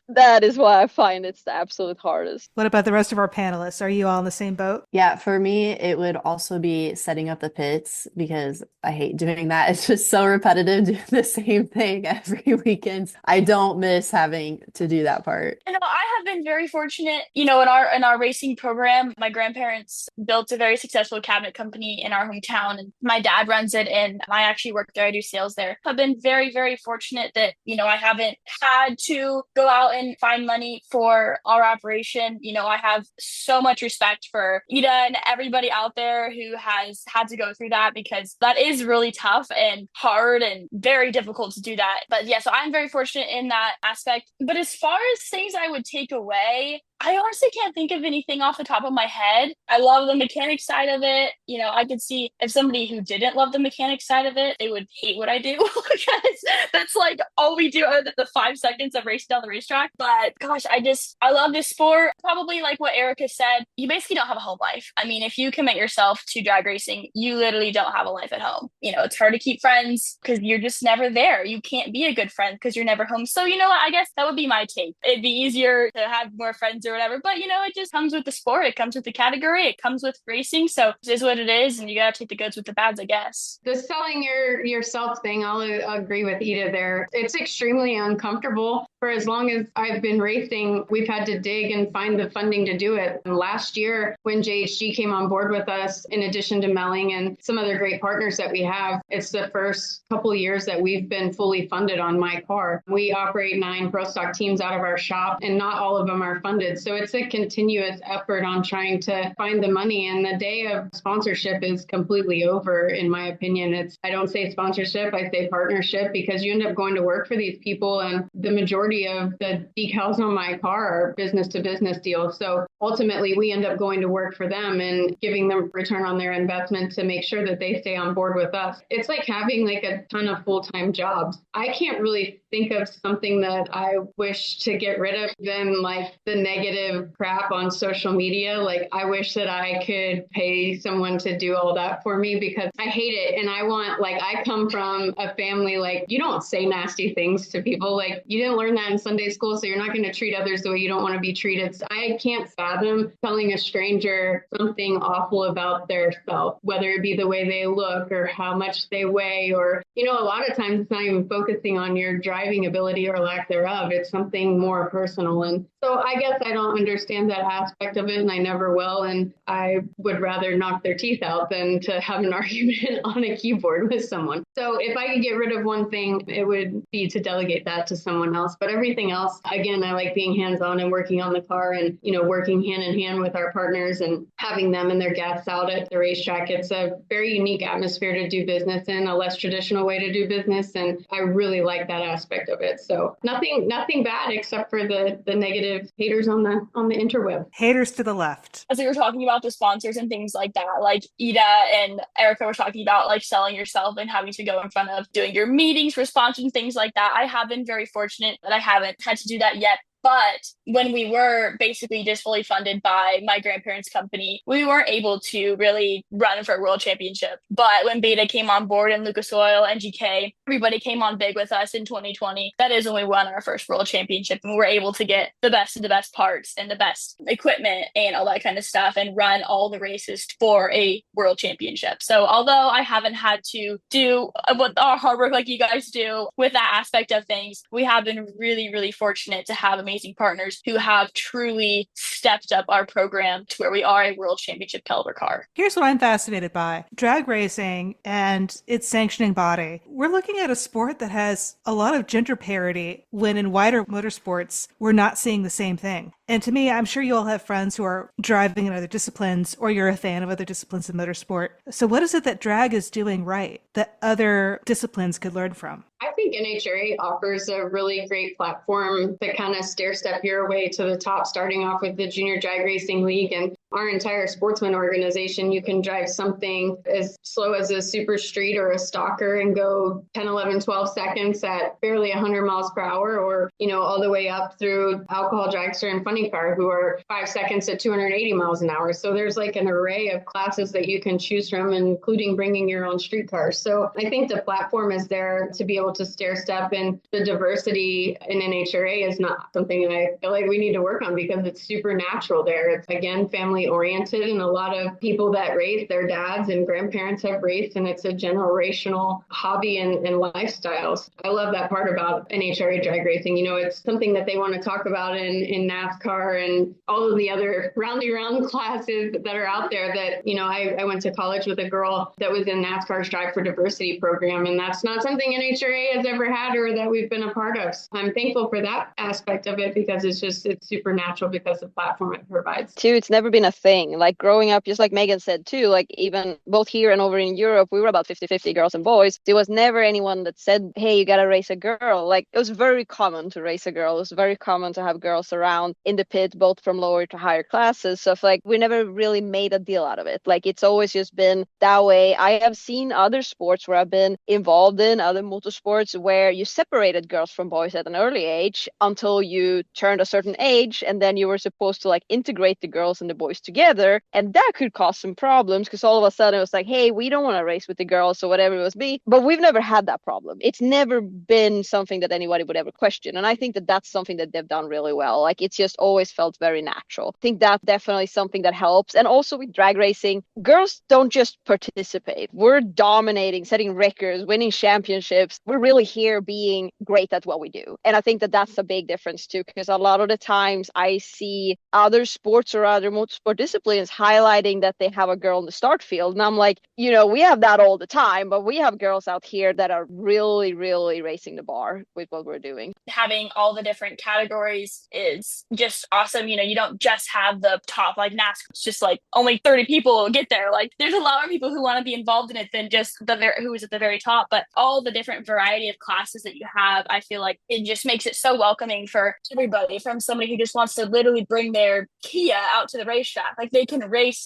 [SPEAKER 3] that is why I find it's the absolute hardest.
[SPEAKER 2] What about the rest of our panelists? Are you all in the same boat?
[SPEAKER 6] Yeah, for me, it would also be setting up the pits because I hate doing that. It's just so repetitive, doing the same thing every weekend. I don't miss having to do that part.
[SPEAKER 4] I have been very fortunate, in our racing program. My grandparents built a very successful cabinet company in our hometown, and my dad runs it, and I actually work there. I do sales there. I've been very, very fortunate that, I haven't had to go out and find money for our operation. I have so much respect for Ida and everybody out there who has had to go through that, because that is really tough and hard and very difficult to do that. But yeah, so I'm very fortunate in that aspect. But as far as things I would take away, I honestly can't think of anything off the top of my head. I love the mechanic side of it. I could see if somebody who didn't love the mechanic side of it, they would hate what I do because that's like all we do other than the 5 seconds of racing down the racetrack. But gosh, I love this sport. Probably like what Erica said, you basically don't have a home life. I mean, if you commit yourself to drag racing, you literally don't have a life at home. It's hard to keep friends because you're just never there. You can't be a good friend because you're never home. So you know what? I guess that would be my take. It'd be easier to have more friends or whatever, but it just comes with the sport. It comes with the category. It comes with racing. So it is what it is, and you gotta take the goods with the bads, I guess.
[SPEAKER 5] The selling yourself thing, I'll agree with Ida there. It's extremely uncomfortable. For as long as I've been racing, we've had to dig and find the funding to do it. And last year, when JHG came on board with us, in addition to Melling and some other great partners that we have, it's the first couple of years that we've been fully funded on my car. We operate 9 pro stock teams out of our shop, and not all of them are funded. So it's a continuous effort on trying to find the money. And the day of sponsorship is completely over, in my opinion. I don't say sponsorship, I say partnership, because you end up going to work for these people, and the majority of the decals on my car are business to business deals. So ultimately, we end up going to work for them and giving them return on their investment to make sure that they stay on board with us. It's like having like a ton of full-time jobs. I can't really think of something that I wish to get rid of than like the negative crap on social media. Like, I wish that I could pay someone to do all that for me, because I hate it. And I come from a family, like, you don't say nasty things to people. Like, you didn't learn that in Sunday school, so you're not going to treat others the way you don't want to be treated. So I can't fathom telling a stranger something awful about their self, whether it be the way they look or how much they weigh, or, a lot of times it's not even focusing on your driving ability or lack thereof. It's something more personal. And so I guess I don't understand that aspect of it, and I never will. And I would rather knock their teeth out than to have an argument on a keyboard with someone. So if I could get rid of one thing, it would be to delegate that to someone else. But everything else, again, I like being hands-on and working on the car, and, working hand in hand with our partners and having them and their guests out at the racetrack. It's a very unique atmosphere to do business in, a less traditional way to do business. And I really like that aspect of it. So nothing bad except for the negative haters on the interweb.
[SPEAKER 2] Haters to the left.
[SPEAKER 4] As we were talking about the sponsors and things like that, like Ida and Erica were talking about like selling yourself and having to go in front of doing your meetings for sponsors and things like that. I have been very fortunate that I haven't had to do that yet. But when we were basically just fully funded by my grandparents' company, we weren't able to really run for a world championship. But when Beta came on board and Lucas Oil and GK, everybody came on big with us in 2020. That is when we won our first world championship, and we were able to get the best of the best parts and the best equipment and all that kind of stuff and run all the races for a world championship. So although I haven't had to do what our hard work like you guys do with that aspect of things, we have been really, really fortunate to have amazing partners who have truly stepped up our program to where we are a world championship caliber car.
[SPEAKER 2] Here's what I'm fascinated by. Drag racing and its sanctioning body. We're looking at a sport that has a lot of gender parity, when in wider motorsports, we're not seeing the same thing. And to me, I'm sure you all have friends who are driving in other disciplines, or you're a fan of other disciplines in motorsport. So what is it that drag is doing right that other disciplines could learn from?
[SPEAKER 5] I think NHRA offers a really great platform to kind of stair step your way to the top, starting off with the Junior Drag Racing League. And our entire sportsman organization, you can drive something as slow as a super street or a stalker and go 10, 11, 12 seconds at barely 100 miles per hour, or, all the way up through alcohol dragster and funny car who are 5 seconds at 280 miles an hour. So there's like an array of classes that you can choose from, including bringing your own street cars. So I think the platform is there to be able to stair step, and the diversity in NHRA is not something that I feel like we need to work on because it's super natural there. It's again family oriented, and a lot of people that race, their dads and grandparents have raced, and it's a generational hobby and lifestyles. I love that part about NHRA drag racing. It's something that they want to talk about in NASCAR and all of the other roundy round classes that are out there that, I went to college with a girl that was in NASCAR's Drive for Diversity program, and that's not something NHRA has ever had or that we've been a part of. So I'm thankful for that aspect of it because it's super natural because the platform it provides.
[SPEAKER 3] Too, it's never been a thing. Like growing up, just like Megan said too, like even both here and over in Europe, we were about 50-50 girls and boys. There was never anyone that said, hey, you gotta race a girl. Like it was very common to race a girl. It was very common to have girls around in the pit, both from lower to higher classes. So like we never really made a deal out of it. Like it's always just been that way. I have seen other sports where I've been involved in, other motorsports, where you separated girls from boys at an early age until you turned a certain age, and then you were supposed to like integrate the girls and the boys together, and that could cause some problems because all of a sudden it was like, hey, we don't want to race with the girls or whatever it was be. But we've never had that problem. It's never been something that anybody would ever question, and I think that that's something that they've done really well. Like it's just always felt very natural. I think that's definitely something that helps. And also with drag racing, girls don't just participate. We're dominating, setting records, winning championships. We're really here being great at what we do. And I think that that's a big difference too, because a lot of the times I see other sports or other motorsport disciplines highlighting that they have a girl in the start field. And I'm like, we have that all the time, but we have girls out here that are really, really raising the bar with what we're doing.
[SPEAKER 4] Having all the different categories is just awesome. You don't just have the top, like NASCAR. It's just like only 30 people get there. Like there's a lot of people who want to be involved in it than just who is at the very top. But all the different variety of classes that you have, I feel like it just makes it so welcoming for everybody, from somebody who just wants to literally bring their Kia out to the racetrack. Like they can race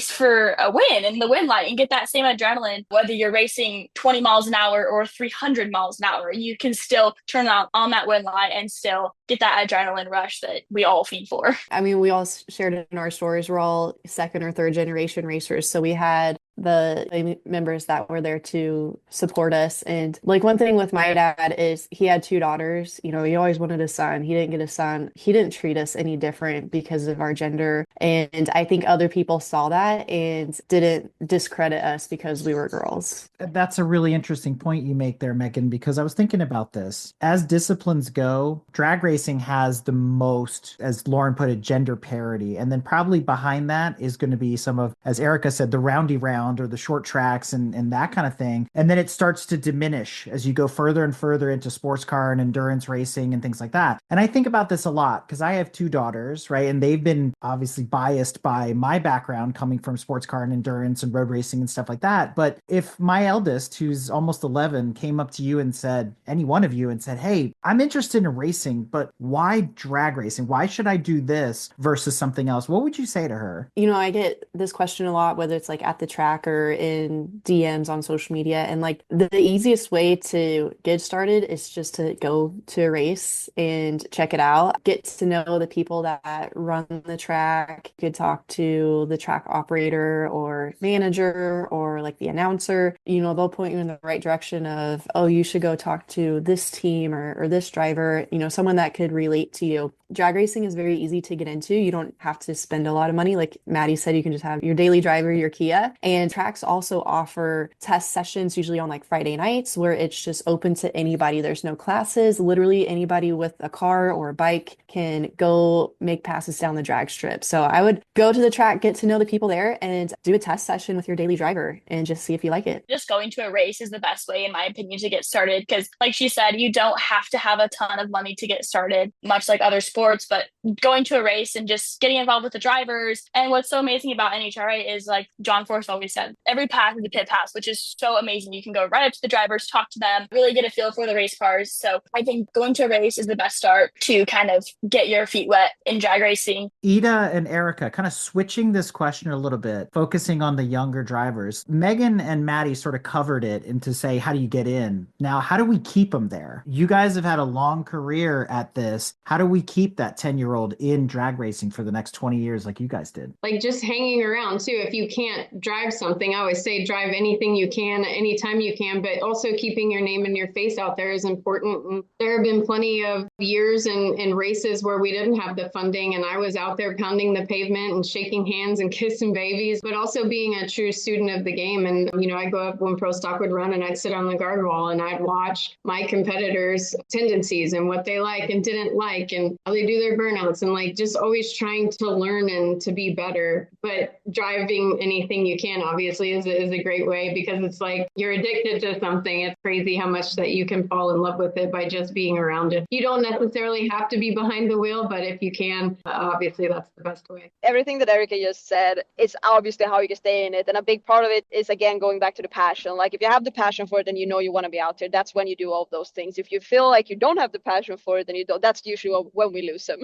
[SPEAKER 4] for a win in the win light and get that same adrenaline, whether you're racing 20 miles an hour or 300 miles an hour. You can still turn on that win light and still get that adrenaline rush that we all feed for.
[SPEAKER 6] I mean, we all shared in our stories. We're all second or third generation racers. So we had the members that were there to support us. And like one thing with my dad is he had 2 daughters. He always wanted a son. He didn't get a son. He didn't treat us any different because of our gender. And I think other people saw that and didn't discredit us because we were girls.
[SPEAKER 1] That's a really interesting point you make there, Megan, because I was thinking about this. As disciplines go, drag racing has the most, as Lauren put it, gender parity. And then probably behind that is going to be some of, as Erica said, the roundy round or the short tracks and that kind of thing. And then it starts to diminish as you go further and further into sports car and endurance racing and things like that. And I think about this a lot because I have 2 daughters, right? And they've been obviously biased by my background coming from sports car and endurance and road racing and stuff like that. But if my eldest, who's almost 11, came up to you and said, any one of you, and said, hey, I'm interested in racing, but why drag racing? Why should I do this versus something else? What would you say to her?
[SPEAKER 6] I get this question a lot, whether it's like at the track or in DMs on social media. And like the easiest way to get started is just to go to a race and check it out. Get to know the people that run the track. You could talk to the track operator or manager or like the announcer. They'll point you in the right direction of, oh, you should go talk to this team or this driver, someone that could relate to you. Drag racing is very easy to get into. You don't have to spend a lot of money. Like Maddie said, you can just have your daily driver, your Kia. And tracks also offer test sessions, usually on like Friday nights, where it's just open to anybody. There's no classes. Literally anybody with a car or a bike can go make passes down the drag strip. So I would go to the track, get to know the people there, and do a test session with your daily driver and just see if you like it.
[SPEAKER 4] Just going to a race is the best way, in my opinion, to get started because, like she said, you don't have to have a ton of money to get started, much like other sports. But going to a race and just getting involved with the drivers. And what's so amazing about NHRA is, like John Force always said, every pass is a pit pass, which is so amazing. You can go right up to the drivers, talk to them, really get a feel for the race cars. So I think going to a race is the best start to kind of get your feet wet in drag racing.
[SPEAKER 1] Ida and Erica, kind of switching this question a little bit, focusing on the younger drivers. Megan and Maddie sort of covered it into say, how do you get in? Now, how do we keep them there? You guys have had a long career at this. How do we keep that 10-year-old in drag racing for the next 20 years like you guys did?
[SPEAKER 5] Like just hanging around too. If you can't drive something, I always say drive anything you can, anytime you can, but also keeping your name and your face out there is important. And there have been plenty of years and races where we didn't have the funding, and I was out there pounding the pavement and shaking hands and kissing babies, but also being a true student of the game. And, I'd go up when Pro Stock would run and I'd sit on the guard wall and I'd watch my competitors' tendencies and what they like and didn't like and how they do their burnouts, and like just always trying to learn and to be better. But driving anything you can obviously is a great way, because it's like you're addicted to something. It's crazy how much that you can fall in love with it by just being around it. You don't necessarily have to be behind the wheel, but if you can, obviously that's the best way.
[SPEAKER 3] Everything that Erica just said is obviously how you can stay in it. And a big part of it is, again, going back to the passion. Like if you have the passion for it, then you want to be out there. That's when you do all of those things. If you feel like you don't have the passion for it, then you don't. That's usually when we lose them.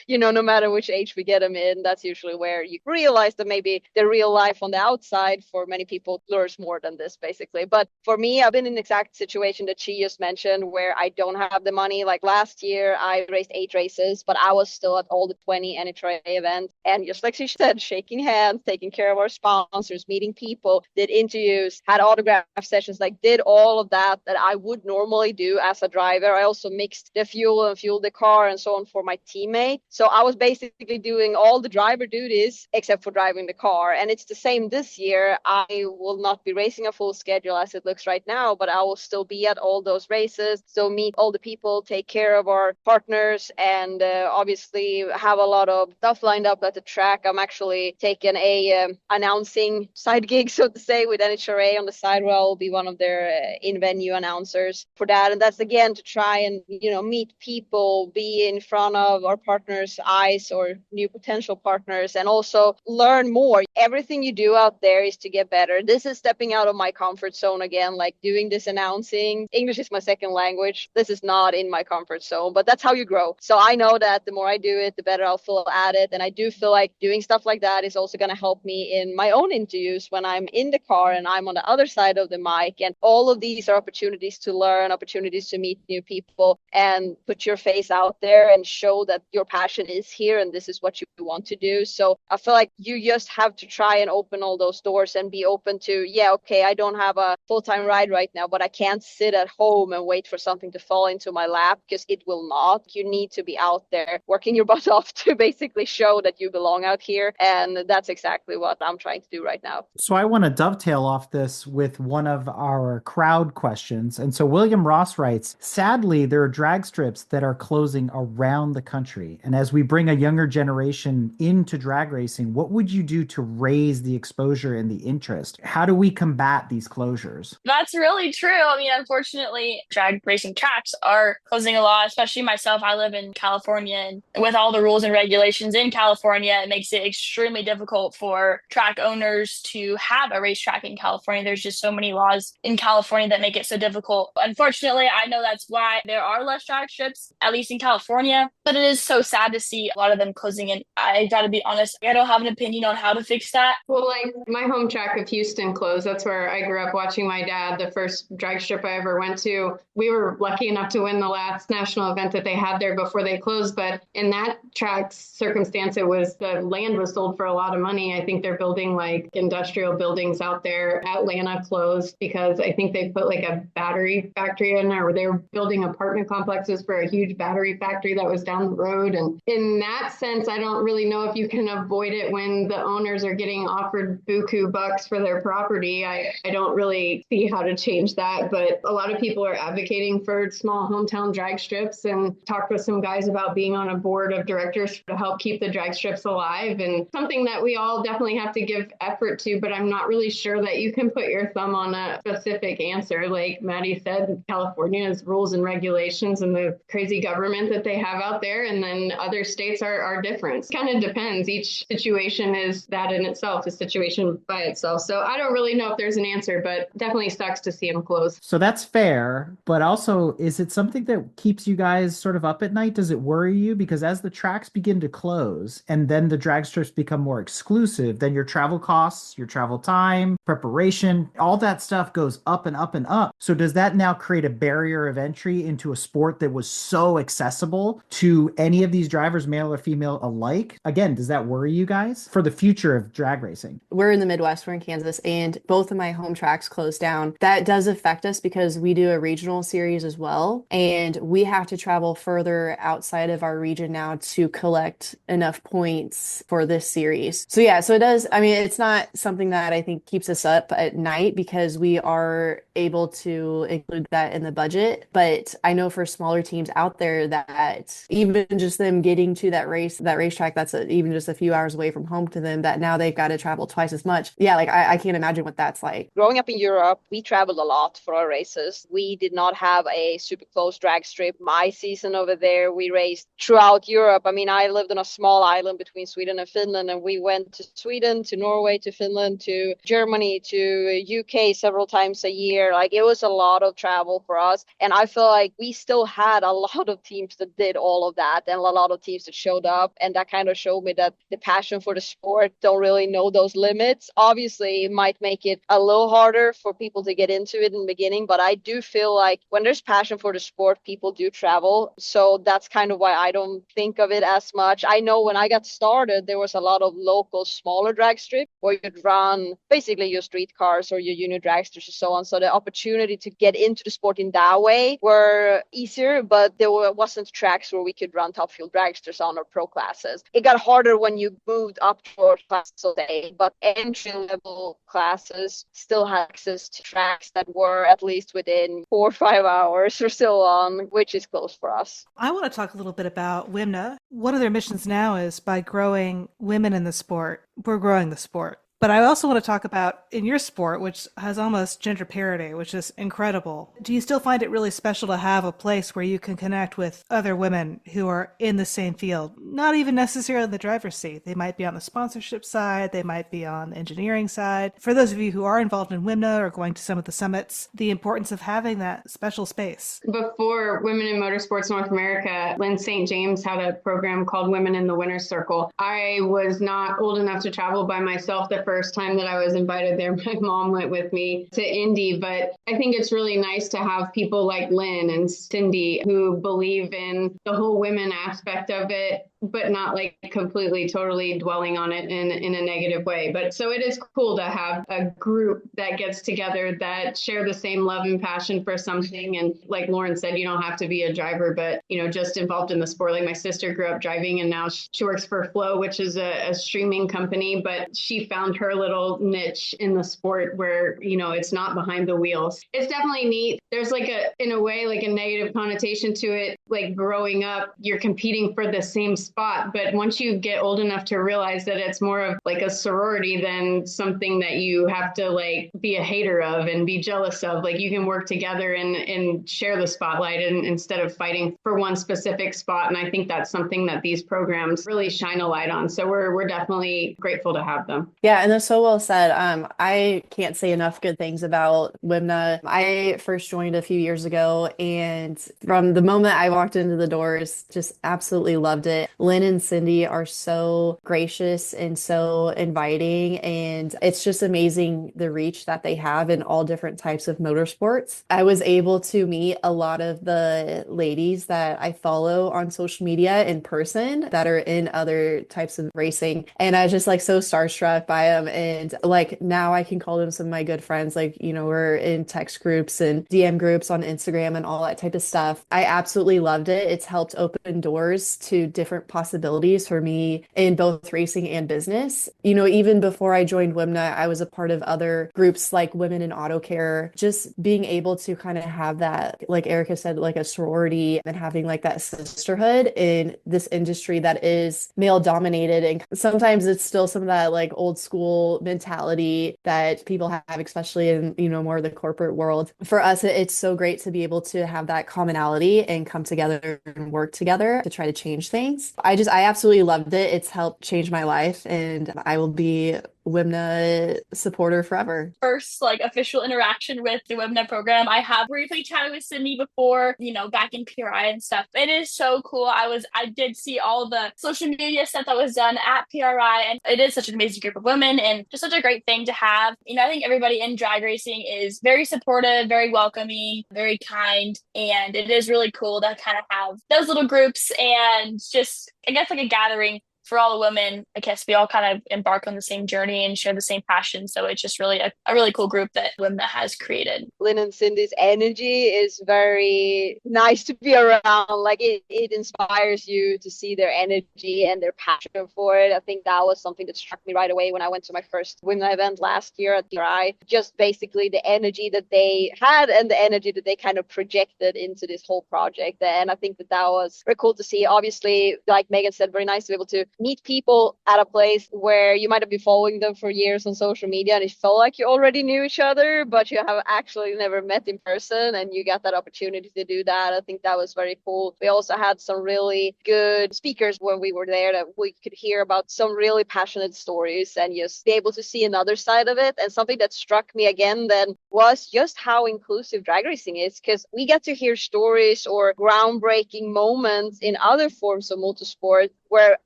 [SPEAKER 3] No matter which age we get them in, that's usually where you realize that maybe the real life on the outside for many people lures more than this, basically. But for me, I've been in the exact situation that she just mentioned, where I don't have the money. Like last year, I raced 8 races, but I was still at all the 20 NHRA events. And just like she said, shaking hands, taking care of our sponsors, meeting people, did interviews, had autograph sessions, like did all of that I would normally do as a driver. I also mixed the fuel and fueled the car and so on for my teammate. So I was basically doing all the driver duties except for driving the car. And it's the same this year. I will not be racing a full schedule as it looks right now, but I will still be at all those races, still meet all the people, take care of our partners, and obviously have a lot of stuff lined up at the track. I'm actually taking a announcing side gig, so to say, with NHRA on the side, where I'll be one of their in-venue announcers for that. And that's again to try and meet people, be in front of our partners' eyes or new potential partners, and also learn more. Everything you do out there is to get better. This is stepping out of my comfort zone again, like doing this announcing. English is my second language. This is not in my comfort zone, but that's how you grow. So I know that the more I do it, the better I'll feel at it. And I do feel like doing stuff like that is also going to help me in my own interviews when I'm in the car and I'm on the other side of the mic. And all of these are opportunities to learn, opportunities to meet new people and put your face out there and show that your passion is here and this is what you want to do. So I feel like you just have to try and open all those doors and be open to, okay, I don't have a full-time ride right now, but I can't sit at home and wait for something to fall into my lap, because it will not. You need to be out there working your butt off to basically show that you belong out here. And that's exactly what I'm trying to do right now.
[SPEAKER 1] So I want to dovetail off this with one of our crowd questions. And so William Ross writes, sadly, there are drag strips that are closing around the country. And as we bring a younger generation into drag racing, what would you do to raise the exposure and the interest? How do we combat these closures?
[SPEAKER 4] That's really true. I mean, unfortunately, drag racing tracks are closing a lot, especially myself. I live in California, and with all the rules and regulations in California, it makes it extremely difficult for track owners to have a racetrack in California. There's just so many laws in California that make it so difficult. Unfortunately, I know that's why there are less drag strips, at least in California, but it is so sad to see a lot of them closing. And I gotta be honest, I don't have an opinion on how to fix that.
[SPEAKER 5] Well, like my home track of Houston closed. That's where I grew up watching my dad. The first drag strip I ever went to, we were lucky enough to win the last national event that they had there before they closed. But in that track's circumstance, it was the land was sold for a lot of money. I think they're building like industrial buildings out there. Atlanta closed because I think they put like a battery factory in there, or they were building apartment complexes for a huge battery factory that was down the road. And in that sense, I don't really know if you can avoid it when and the owners are getting offered buku bucks for their property, I don't really see how to change that. But a lot of people are advocating for small hometown drag strips, and talked with some guys about being on a board of directors to help keep the drag strips alive, and something that we all definitely have to give effort to, but I'm not really sure that you can put your thumb on a specific answer. Like Maddie said, California has rules and regulations and the crazy government that they have out there, and then other states are different. It kind of depends. Each situation is that in itself, a situation by itself. So I don't really know if there's an answer, but definitely sucks to see them close.
[SPEAKER 1] So that's fair, but also, is it something that keeps you guys sort of up at night? Does it worry you? Because as the tracks begin to close and then the drag strips become more exclusive, then your travel costs, your travel time, preparation, all that stuff goes up and up and up. So does that now create a barrier of entry into a sport that was so accessible to any of these drivers, male or female alike? Again, does that worry you guys for the future of drag racing?
[SPEAKER 6] We're in the Midwest, we're in Kansas, and both of my home tracks closed down. That does affect us because we do a regional series as well, and we have to travel further outside of our region now to collect enough points for this series. So yeah, so it does. I mean, it's not something that I think keeps us up at night because we are able to include that in the budget. But I know for smaller teams out there that even just them getting to that racetrack that's even just a few hours away from home to them, that now they've got to travel twice as much. Yeah, like I can't imagine what that's like.
[SPEAKER 3] Growing up in Europe, we traveled a lot for our races. We did not have a super close drag strip. My season over there, we raced throughout Europe. I mean, I lived on a small island between Sweden and Finland, and we went to Sweden, to Norway, to Finland, to Germany, to UK several times a year. Like, it was a lot of travel for us. And I feel like we still had a lot of teams that did all of that, and a lot of teams that showed up. And that kind of showed me that the passion for the sport don't really know those limits. Obviously, it might make it a little harder for people to get into it in the beginning, but I do feel like when there's passion for the sport, people do travel. So that's kind of why I don't think of it as much. I know when I got started, there was a lot of local smaller drag strips where you'd run basically your street cars or your junior dragsters and so on. So the opportunity to get into the sport in that way were easier, but there wasn't tracks where we could run top fuel dragsters on or pro classes. It got harder when you moved up to classes today, but entry level classes still had access to tracks that were at least within 4 or 5 hours or so on, which is close for us.
[SPEAKER 2] I want to talk a little bit about WMNA. One of their missions now is by growing women in the sport, we're growing the sport. But I also want to talk about in your sport, which has almost gender parity, which is incredible. Do you still find it really special to have a place where you can connect with other women who are in the same field? Not even necessarily in the driver's seat. They might be on the sponsorship side. They might be on the engineering side. For those of you who are involved in WMNA or going to some of the summits, the importance of having that special space.
[SPEAKER 5] Before Women in Motorsports North America, Lynn St. James had a program called Women in the Winner's Circle. I was not old enough to travel by myself the first time that I was invited there. My mom went with me to Indy, but I think it's really nice to have people like Lynn and Cindy who believe in the whole women aspect of it, but not like completely, totally dwelling on it in a negative way. But so it is cool to have a group that gets together that share the same love and passion for something. And like Lauren said, you don't have to be a driver, but, you know, just involved in the sport. Like my sister grew up driving and now she works for Flow, which is a streaming company, but she found her little niche in the sport where, you know, it's not behind the wheels. It's definitely neat. There's like in a way, like a negative connotation to it. Like growing up, you're competing for the same spot. But once you get old enough to realize that it's more of like a sorority than something that you have to like be a hater of and be jealous of, like you can work together and share the spotlight instead of fighting for one specific spot. And I think that's something that these programs really shine a light on. So we're definitely grateful to have them.
[SPEAKER 6] Yeah, and that's so well said. I can't say enough good things about WMNA. I first joined a few years ago, and from the moment I walked into the doors, just absolutely loved it. Lynn and Cindy are so gracious and so inviting, and it's just amazing the reach that they have in all different types of motorsports. I was able to meet a lot of the ladies that I follow on social media in person that are in other types of racing, and I was just like so starstruck by them. And like now I can call them some of my good friends. Like, you know, we're in text groups and DM groups on Instagram and all that type of stuff. I absolutely loved it. It's helped open doors to different possibilities for me in both racing and business. You know, even before I joined WMNA, I was a part of other groups like Women in Auto Care, just being able to kind of have that, like Erica said, like a sorority and having like that sisterhood in this industry that is male dominated. And sometimes it's still some of that like old school mentality that people have, especially in, you know, more of the corporate world. For us, it's so great to be able to have that commonality and come together and work together to try to change things. I absolutely loved it. It's helped change my life, and I will be WMNA supporter forever.
[SPEAKER 4] First like official interaction with the WMNA program. I have briefly chatted with Sydney before, you know, back in PRI and stuff. It is so cool. I did see all the social media stuff that was done at PRI, and it is such an amazing group of women and just such a great thing to have. You know, I think everybody in drag racing is very supportive, very welcoming, very kind, and it is really cool to kind of have those little groups and just, I guess, like a gathering for all the women. I guess we all kind of embark on the same journey and share the same passion. So it's just really a really cool group that WMNA has created.
[SPEAKER 3] Lynn and Cindy's energy is very nice to be around. Like it inspires you to see their energy and their passion for it. I think that was something that struck me right away when I went to my first WMNA event last year at PRI. Just basically the energy that they had and the energy that they kind of projected into this whole project. And I think that was very cool to see. Obviously, like Megan said, very nice to be able to meet people at a place where you might have been following them for years on social media and it felt like you already knew each other, but you have actually never met in person, and you got that opportunity to do that. I think that was very cool. We also had some really good speakers when we were there that we could hear about some really passionate stories and just be able to see another side of it. And something that struck me again then was just how inclusive drag racing is, because we get to hear stories or groundbreaking moments in other forms of motorsport where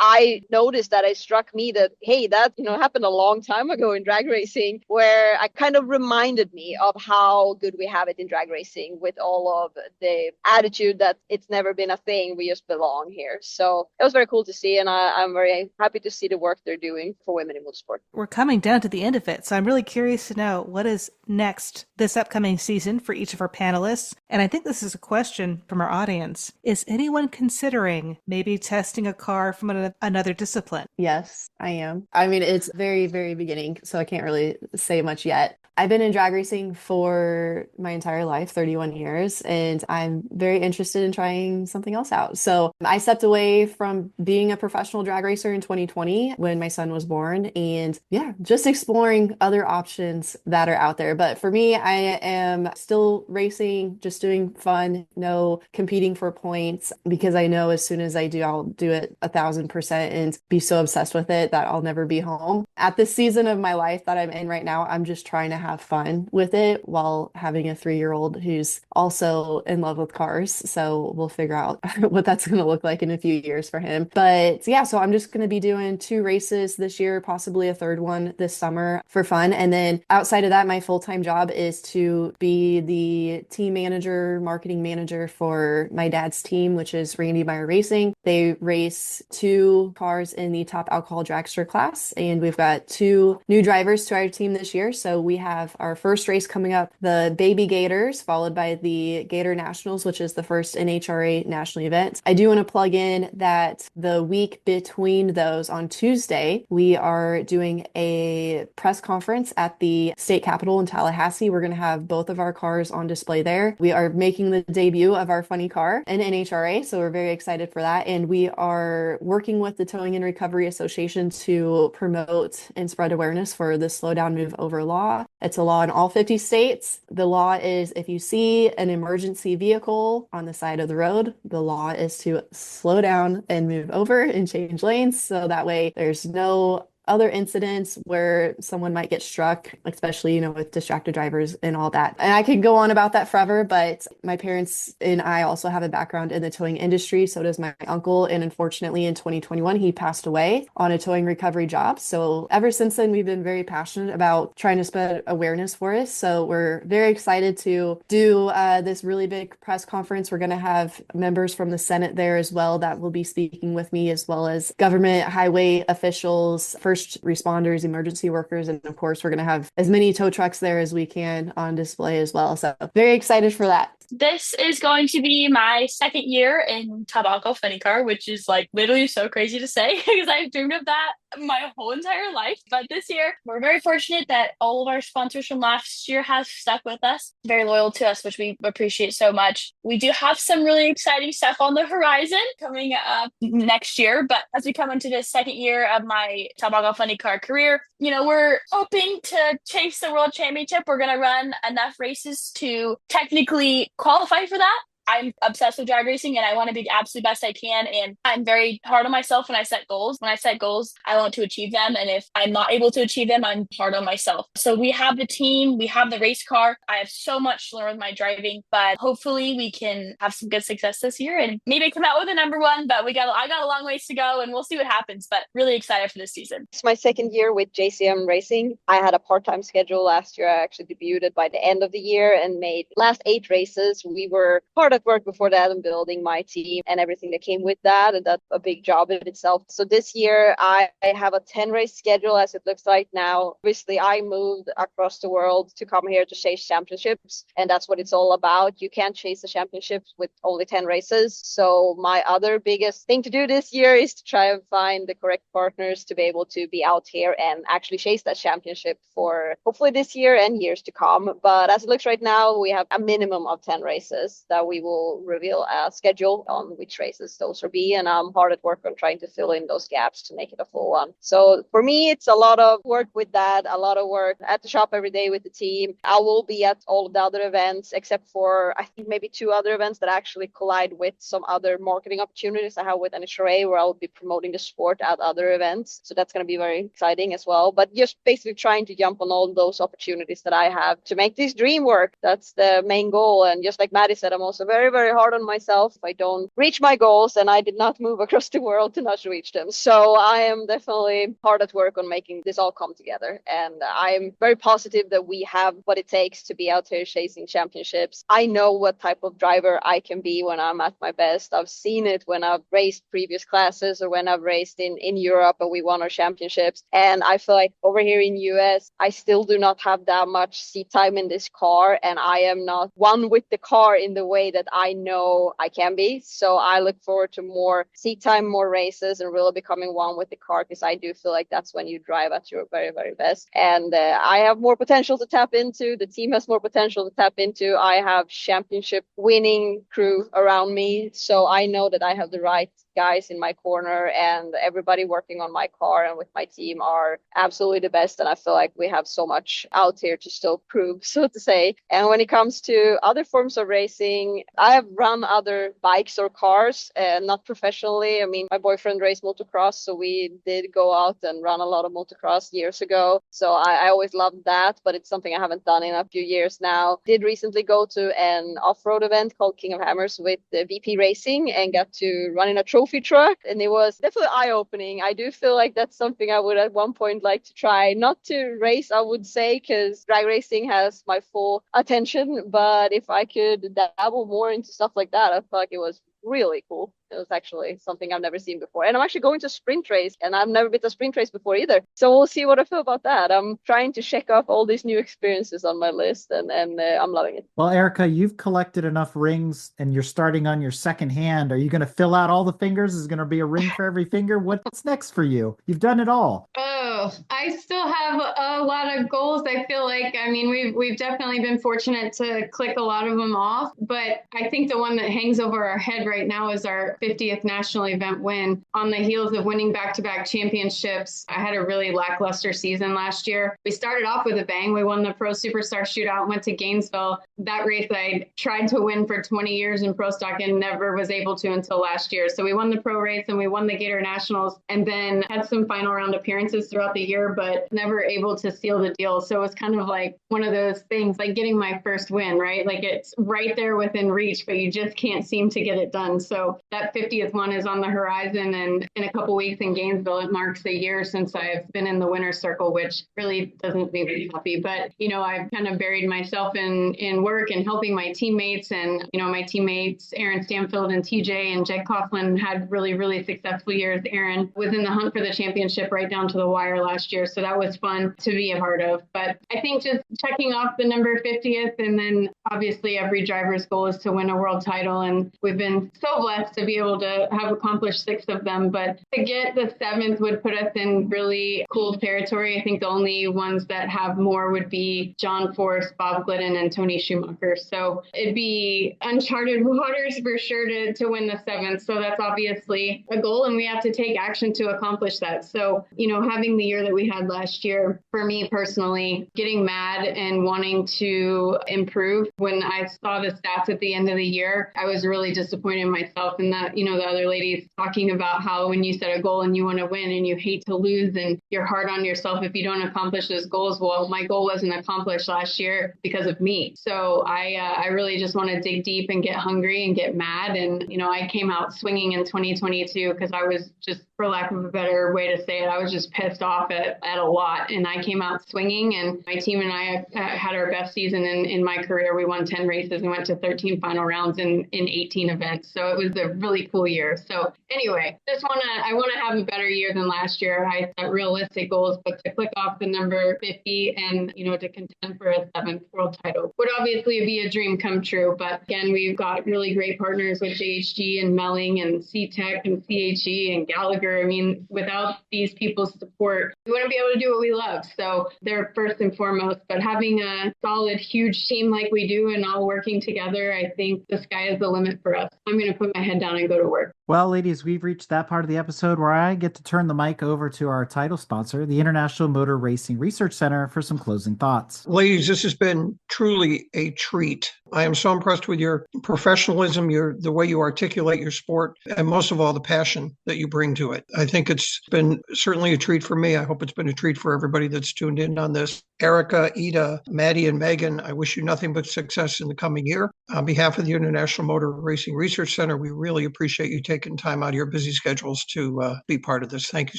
[SPEAKER 3] I noticed that it struck me that, hey, that, you know, happened a long time ago in drag racing, where I kind of reminded me of how good we have it in drag racing with all of the attitude that it's never been a thing. We just belong here. So it was very cool to see. And I'm very happy to see the work they're doing for women in motorsport.
[SPEAKER 2] We're coming down to the end of it. So I'm really curious to know what is next this upcoming season for each of our panelists. And I think this is a question from our audience. Is anyone considering maybe testing a car from another discipline?
[SPEAKER 6] Yes, I am. I mean, it's very, very beginning, so I can't really say much yet. I've been in drag racing for my entire life, 31 years, and I'm very interested in trying something else out. So I stepped away from being a professional drag racer in 2020 when my son was born, and yeah, just exploring other options that are out there. But for me, I am still racing, just doing fun, no competing for points, because I know as soon as I do, I'll do it 1,000% and be so obsessed with it that I'll never be home. At this season of my life that I'm in right now, I'm just trying to have fun with it while having a 3-year-old who's also in love with cars. So we'll figure out what that's going to look like in a few years for him. But yeah, so I'm just going to be doing 2 races this year, possibly a 3rd one this summer for fun. And then outside of that, my full-time job is to be the team manager, marketing manager for my dad's team, which is Randy Meyer Racing. They race 2 cars in the top alcohol dragster class, and we've got 2 new drivers to our team this year. So we have our first race coming up, the Baby Gators, followed by the Gator Nationals, which is the first NHRA national event. I do want to plug in that the week between those, on Tuesday, we are doing a press conference at the state capitol in Tallahassee. We're going to have both of our cars on display there. We are making the debut of our funny car in NHRA, so we're very excited for that. And we are working with the Towing and Recovery Association to promote and spread awareness for the Slow Down Move Over law. It's a law in all 50 states. The law is if you see an emergency vehicle on the side of the road, the law is to slow down and move over and change lanes. So that way there's no other incidents where someone might get struck, especially, with distracted drivers and all that. And I could go on about that forever, but my parents and I also have a background in the towing industry. So does my uncle. And unfortunately, in 2021, he passed away on a towing recovery job. So ever since then, we've been very passionate about trying to spread awareness for us. So we're very excited to do this really big press conference. We're going to have members from the Senate there as well that will be speaking with me, as well as government highway officials, first responders, emergency workers, and of course, we're going to have as many tow trucks there as we can on display as well. So very excited for that.
[SPEAKER 4] This is going to be my second year in Tobacco Funny Car, which is like literally so crazy to say because I've dreamed of that my whole entire life. But this year, we're very fortunate that all of our sponsors from last year have stuck with us, very loyal to us, which we appreciate so much. We do have some really exciting stuff on the horizon coming up next year. But as we come into the second year of my Tobacco Funny Car career, we're hoping to chase the World Championship. We're going to run enough races to technically qualify for that. I'm obsessed with drag racing and I want to be the absolute best I can. And I'm very hard on myself when I set goals. When I set goals, I want to achieve them. And if I'm not able to achieve them, I'm hard on myself. So we have the team, we have the race car. I have so much to learn with my driving, but hopefully we can have some good success this year and maybe come out with a number one, but I got a long ways to go and we'll see what happens, but really excited for this season.
[SPEAKER 3] It's my second year with JCM Racing. I had a part-time schedule last year. I actually debuted by the end of the year and made last 8 races. We were hard at work before that and building my team and everything that came with that. And that's a big job in itself. So this year I have a 10 race schedule as it looks like now. Obviously, I moved across the world to come here to chase championships. And that's what it's all about. You can't chase the championships with only 10 races. So my other biggest thing to do this year is to try and find the correct partners to be able to be out here and actually chase that championship for hopefully this year and years to come. But as it looks right now, we have a minimum of 10 races that we will reveal a schedule on which races those will be, and I'm hard at work on trying to fill in those gaps to make it a full one. So for me, it's a lot of work with that, a lot of work at the shop every day with the team. I will be at all of the other events except for I think maybe 2 other events that actually collide with some other marketing opportunities I have with NHRA, where I'll be promoting the sport at other events. So that's going to be very exciting as well. But just basically trying to jump on all those opportunities that I have to make this dream work. That's the main goal. And just like Maddie said, I'm also very, very hard on myself if I don't reach my goals, and I did not move across the world to not reach them. So I am definitely hard at work on making this all come together. And I'm very positive that we have what it takes to be out here chasing championships. I know what type of driver I can be when I'm at my best. I've seen it when I've raced previous classes or when I've raced in Europe and we won our championships. And I feel like over here in US, I still do not have that much seat time in this car. And I am not one with the car in the way that I know I can be. So I look forward to more seat time, more races, and really becoming one with the car, because I do feel like that's when you drive at your very, very best. And I have more potential to tap into. The team has more potential to tap into. I have championship winning crew around me. So I know that I have the right guys in my corner, and everybody working on my car and with my team are absolutely the best. And I feel like we have so much out here to still prove, so to say. And when it comes to other forms of racing, I have run other bikes or cars, not professionally. I mean, my boyfriend raced motocross, so we did go out and run a lot of motocross years ago. So I always loved that, but it's something I haven't done in a few years now. Did recently go to an off-road event called King of Hammers with the VP Racing and got to run in a trophy truck, and it was definitely eye-opening. I do feel like that's something I would at one point like to try. Not to race, I would say, because drag racing has my full attention, but if I could dabble more into stuff like that, I feel like it was really cool. It was actually something I've never seen before. And I'm actually going to sprint race, and I've never been to a sprint race before either. So we'll see what I feel about that. I'm trying to check off all these new experiences on my list, and I'm loving it.
[SPEAKER 1] Well, Erica, you've collected enough rings and you're starting on your second hand. Are you going to fill out all the fingers? Is going to be a ring for every finger? What's next for you? You've done it all.
[SPEAKER 5] Oh, I still have a lot of goals. I feel like, I mean, we've definitely been fortunate to click a lot of them off, but I think the one that hangs over our head right now is our 50th national event win. On the heels of winning back-to-back championships, I had a really lackluster season last year. We started off with a bang. We won the Pro Superstar Shootout, went to Gainesville. That race I tried to win for 20 years in Pro Stock and never was able to until last year. So we won the Pro race and we won the Gator Nationals, and then had some final round appearances throughout the year, but never able to seal the deal. So it was kind of like one of those things, like getting my first win, right? Like it's right there within reach, but you just can't seem to get it done. So that 50th one is on the horizon, and in a couple weeks in Gainesville, it marks a year since I've been in the winner's circle, which really doesn't make me happy. But, you know, I've kind of buried myself in work and helping my teammates, and, you know, my teammates, Aaron Stanfield and TJ and Jake Coughlin, had really, really successful years. Aaron was in the hunt for the championship right down to the wire last year. So that was fun to be a part of. But I think just checking off the number 50th, and then obviously every driver's goal is to win a world title. And we've been so blessed to be able to have accomplished 6 of them. But to get the 7th would put us in really cool territory. I think the only ones that have more would be John Force, Bob Glidden, and Tony Schumacher. So it'd be uncharted waters for sure to win the 7th. So that's obviously a goal, and we have to take action to accomplish that. So, having the year that we had last year, for me personally, getting mad and wanting to improve. When I saw the stats at the end of the year, I was really disappointed in myself, and that, the other ladies talking about how when you set a goal and you want to win and you hate to lose and you're hard on yourself if you don't accomplish those goals. Well, my goal wasn't accomplished last year because of me. So I really just want to dig deep and get hungry and get mad. And, I came out swinging in 2022 because I was just, for lack of a better way to say it, I was just pissed off at a lot. And I came out swinging, and my team and I had our best season in my career. We won 10 races and went to 13 final rounds in 18 events. So it was a really cool year. So anyway, I want to have a better year than last year. I set realistic goals, but to click off the number 50 and, to contend for a 7th world title would obviously be a dream come true. But again, we've got really great partners with JHG and Melling and C-Tech and CHE and Gallagher. I mean, without these people's support, we wouldn't be able to do what we love. So they're first and foremost, but having a solid, huge team like we do and all working together, I think the sky is the limit for us. I'm going to put my head down and go to work.
[SPEAKER 1] Well, ladies, we've reached that part of the episode where I get to turn the mic over to our title sponsor, the International Motor Racing Research Center, for some closing thoughts.
[SPEAKER 7] Ladies, this has been truly a treat. I am so impressed with your professionalism, the way you articulate your sport, and most of all, the passion that you bring to it. I think it's been certainly a treat for me. I hope it's been a treat for everybody that's tuned in on this. Erica, Ida, Maddie, and Megan, I wish you nothing but success in the coming year. On behalf of the International Motor Racing Research Center, we really appreciate you taking time out of your busy schedules to be part of this. Thank you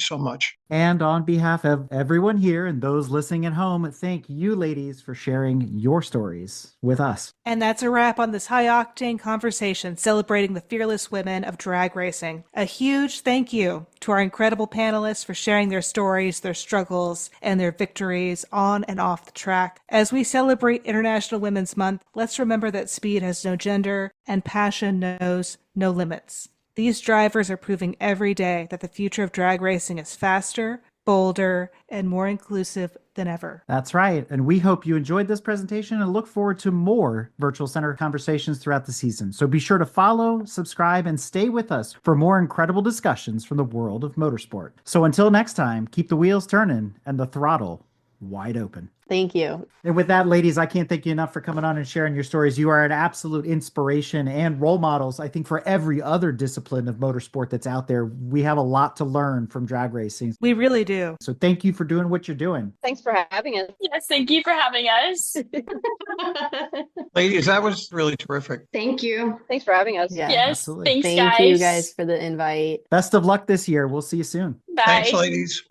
[SPEAKER 7] so much.
[SPEAKER 1] And on behalf of everyone here and those listening at home, thank you, ladies, for sharing your stories with us.
[SPEAKER 2] And that's a wrap on this high-octane conversation celebrating the fearless women of drag racing. A huge thank you to our incredible panelists for sharing their stories, their struggles, and their victories on and off the track. As we celebrate International Women's Month, let's remember that speed has no gender and passion knows no limits. These drivers are proving every day that the future of drag racing is faster, bolder, and more inclusive than ever.
[SPEAKER 1] That's right. And we hope you enjoyed this presentation and look forward to more Virtual Center conversations throughout the season. So be sure to follow, subscribe, and stay with us for more incredible discussions from the world of motorsport. So until next time, keep the wheels turning and the throttle wide open.
[SPEAKER 6] Thank you.
[SPEAKER 1] And with that, ladies, I can't thank you enough for coming on and sharing your stories. You are an absolute inspiration and role models, I think, for every other discipline of motorsport that's out there. We have a lot to learn from drag racing.
[SPEAKER 2] We really do.
[SPEAKER 1] So thank you for doing what you're doing.
[SPEAKER 3] Thanks for having us.
[SPEAKER 4] Yes, thank you for having us.
[SPEAKER 7] Ladies, that was really terrific.
[SPEAKER 5] Thank you.
[SPEAKER 3] Thanks for having us.
[SPEAKER 6] Yeah,
[SPEAKER 4] Yes,
[SPEAKER 1] absolutely.
[SPEAKER 4] thanks,
[SPEAKER 6] Thank
[SPEAKER 4] guys.
[SPEAKER 6] you guys for the invite.
[SPEAKER 1] Best of luck this year. We'll see you soon.
[SPEAKER 4] Bye.
[SPEAKER 7] Thanks, ladies.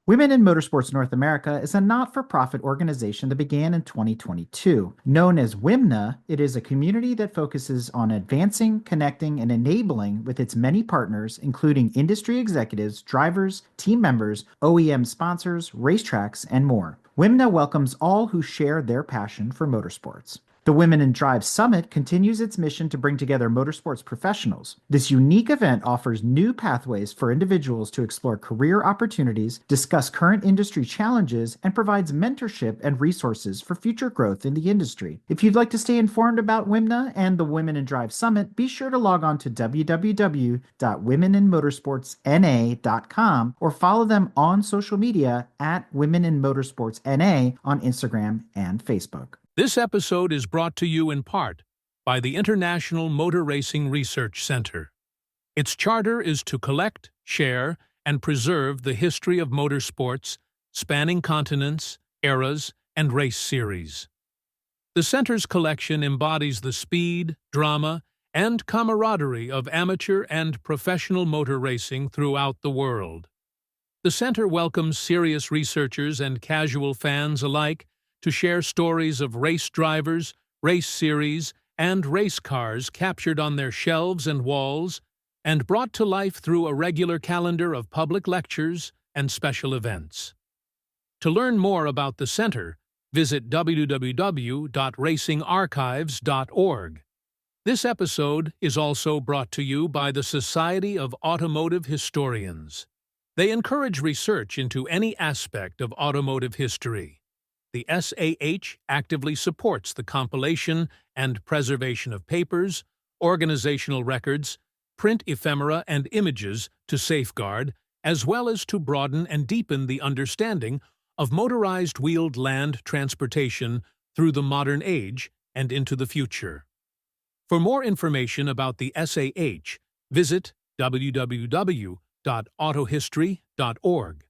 [SPEAKER 1] Women in Motorsports North America is a not-for-profit organization that began in 2022. Known as WMNA, it is a community that focuses on advancing, connecting, and enabling with its many partners, including industry executives, drivers, team members, OEM sponsors, racetracks, and more. WMNA welcomes all who share their passion for motorsports. The Women in Drive Summit continues its mission to bring together motorsports professionals. This unique event offers new pathways for individuals to explore career opportunities, discuss current industry challenges, and provides mentorship and resources for future growth in the industry. If you'd like to stay informed about WMNA and the Women in Drive Summit, be sure to log on to www.womeninmotorsportsna.com or follow them on social media at Women in Motorsports NA on Instagram and Facebook.
[SPEAKER 8] This episode is brought to you in part by the International Motor Racing Research Center. Its charter is to collect, share, and preserve the history of motorsports, spanning continents, eras, and race series. The center's collection embodies the speed, drama, and camaraderie of amateur and professional motor racing throughout the world. The center welcomes serious researchers and casual fans alike to share stories of race drivers, race series, and race cars captured on their shelves and walls and brought to life through a regular calendar of public lectures and special events. To learn more about the center, visit www.racingarchives.org. This episode is also brought to you by the Society of Automotive Historians. They encourage research into any aspect of automotive history. The SAH actively supports the compilation and preservation of papers, organizational records, print ephemera and images to safeguard, as well as to broaden and deepen the understanding of motorized wheeled land transportation through the modern age and into the future. For more information about the SAH, visit www.autohistory.org.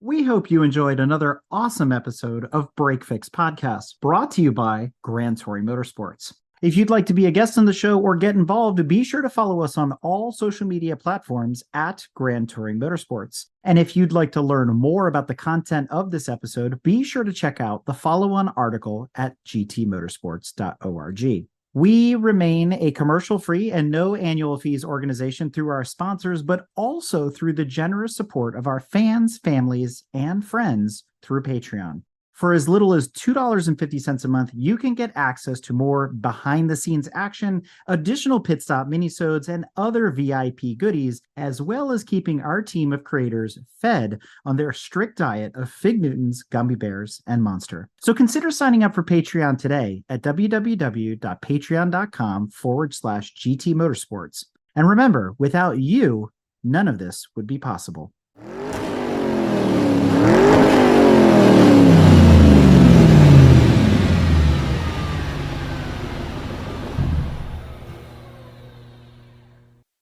[SPEAKER 1] We hope you enjoyed another awesome episode of Break Fix Podcast, brought to you by Grand Touring Motorsports. If you'd like to be a guest on the show or get involved, be sure to follow us on all social media platforms at Grand Touring Motorsports. And if you'd like to learn more about the content of this episode, be sure to check out the follow-on article at gtmotorsports.org. We remain a commercial-free and no annual fees organization through our sponsors, but also through the generous support of our fans, families, and friends through Patreon. For as little as $2.50 a month, you can get access to more behind-the-scenes action, additional pit stop minisodes, and other VIP goodies, as well as keeping our team of creators fed on their strict diet of Fig Newtons, gummy bears, and Monster. So consider signing up for Patreon today at www.patreon.com/GT Motorsports. And remember, without you, none of this would be possible.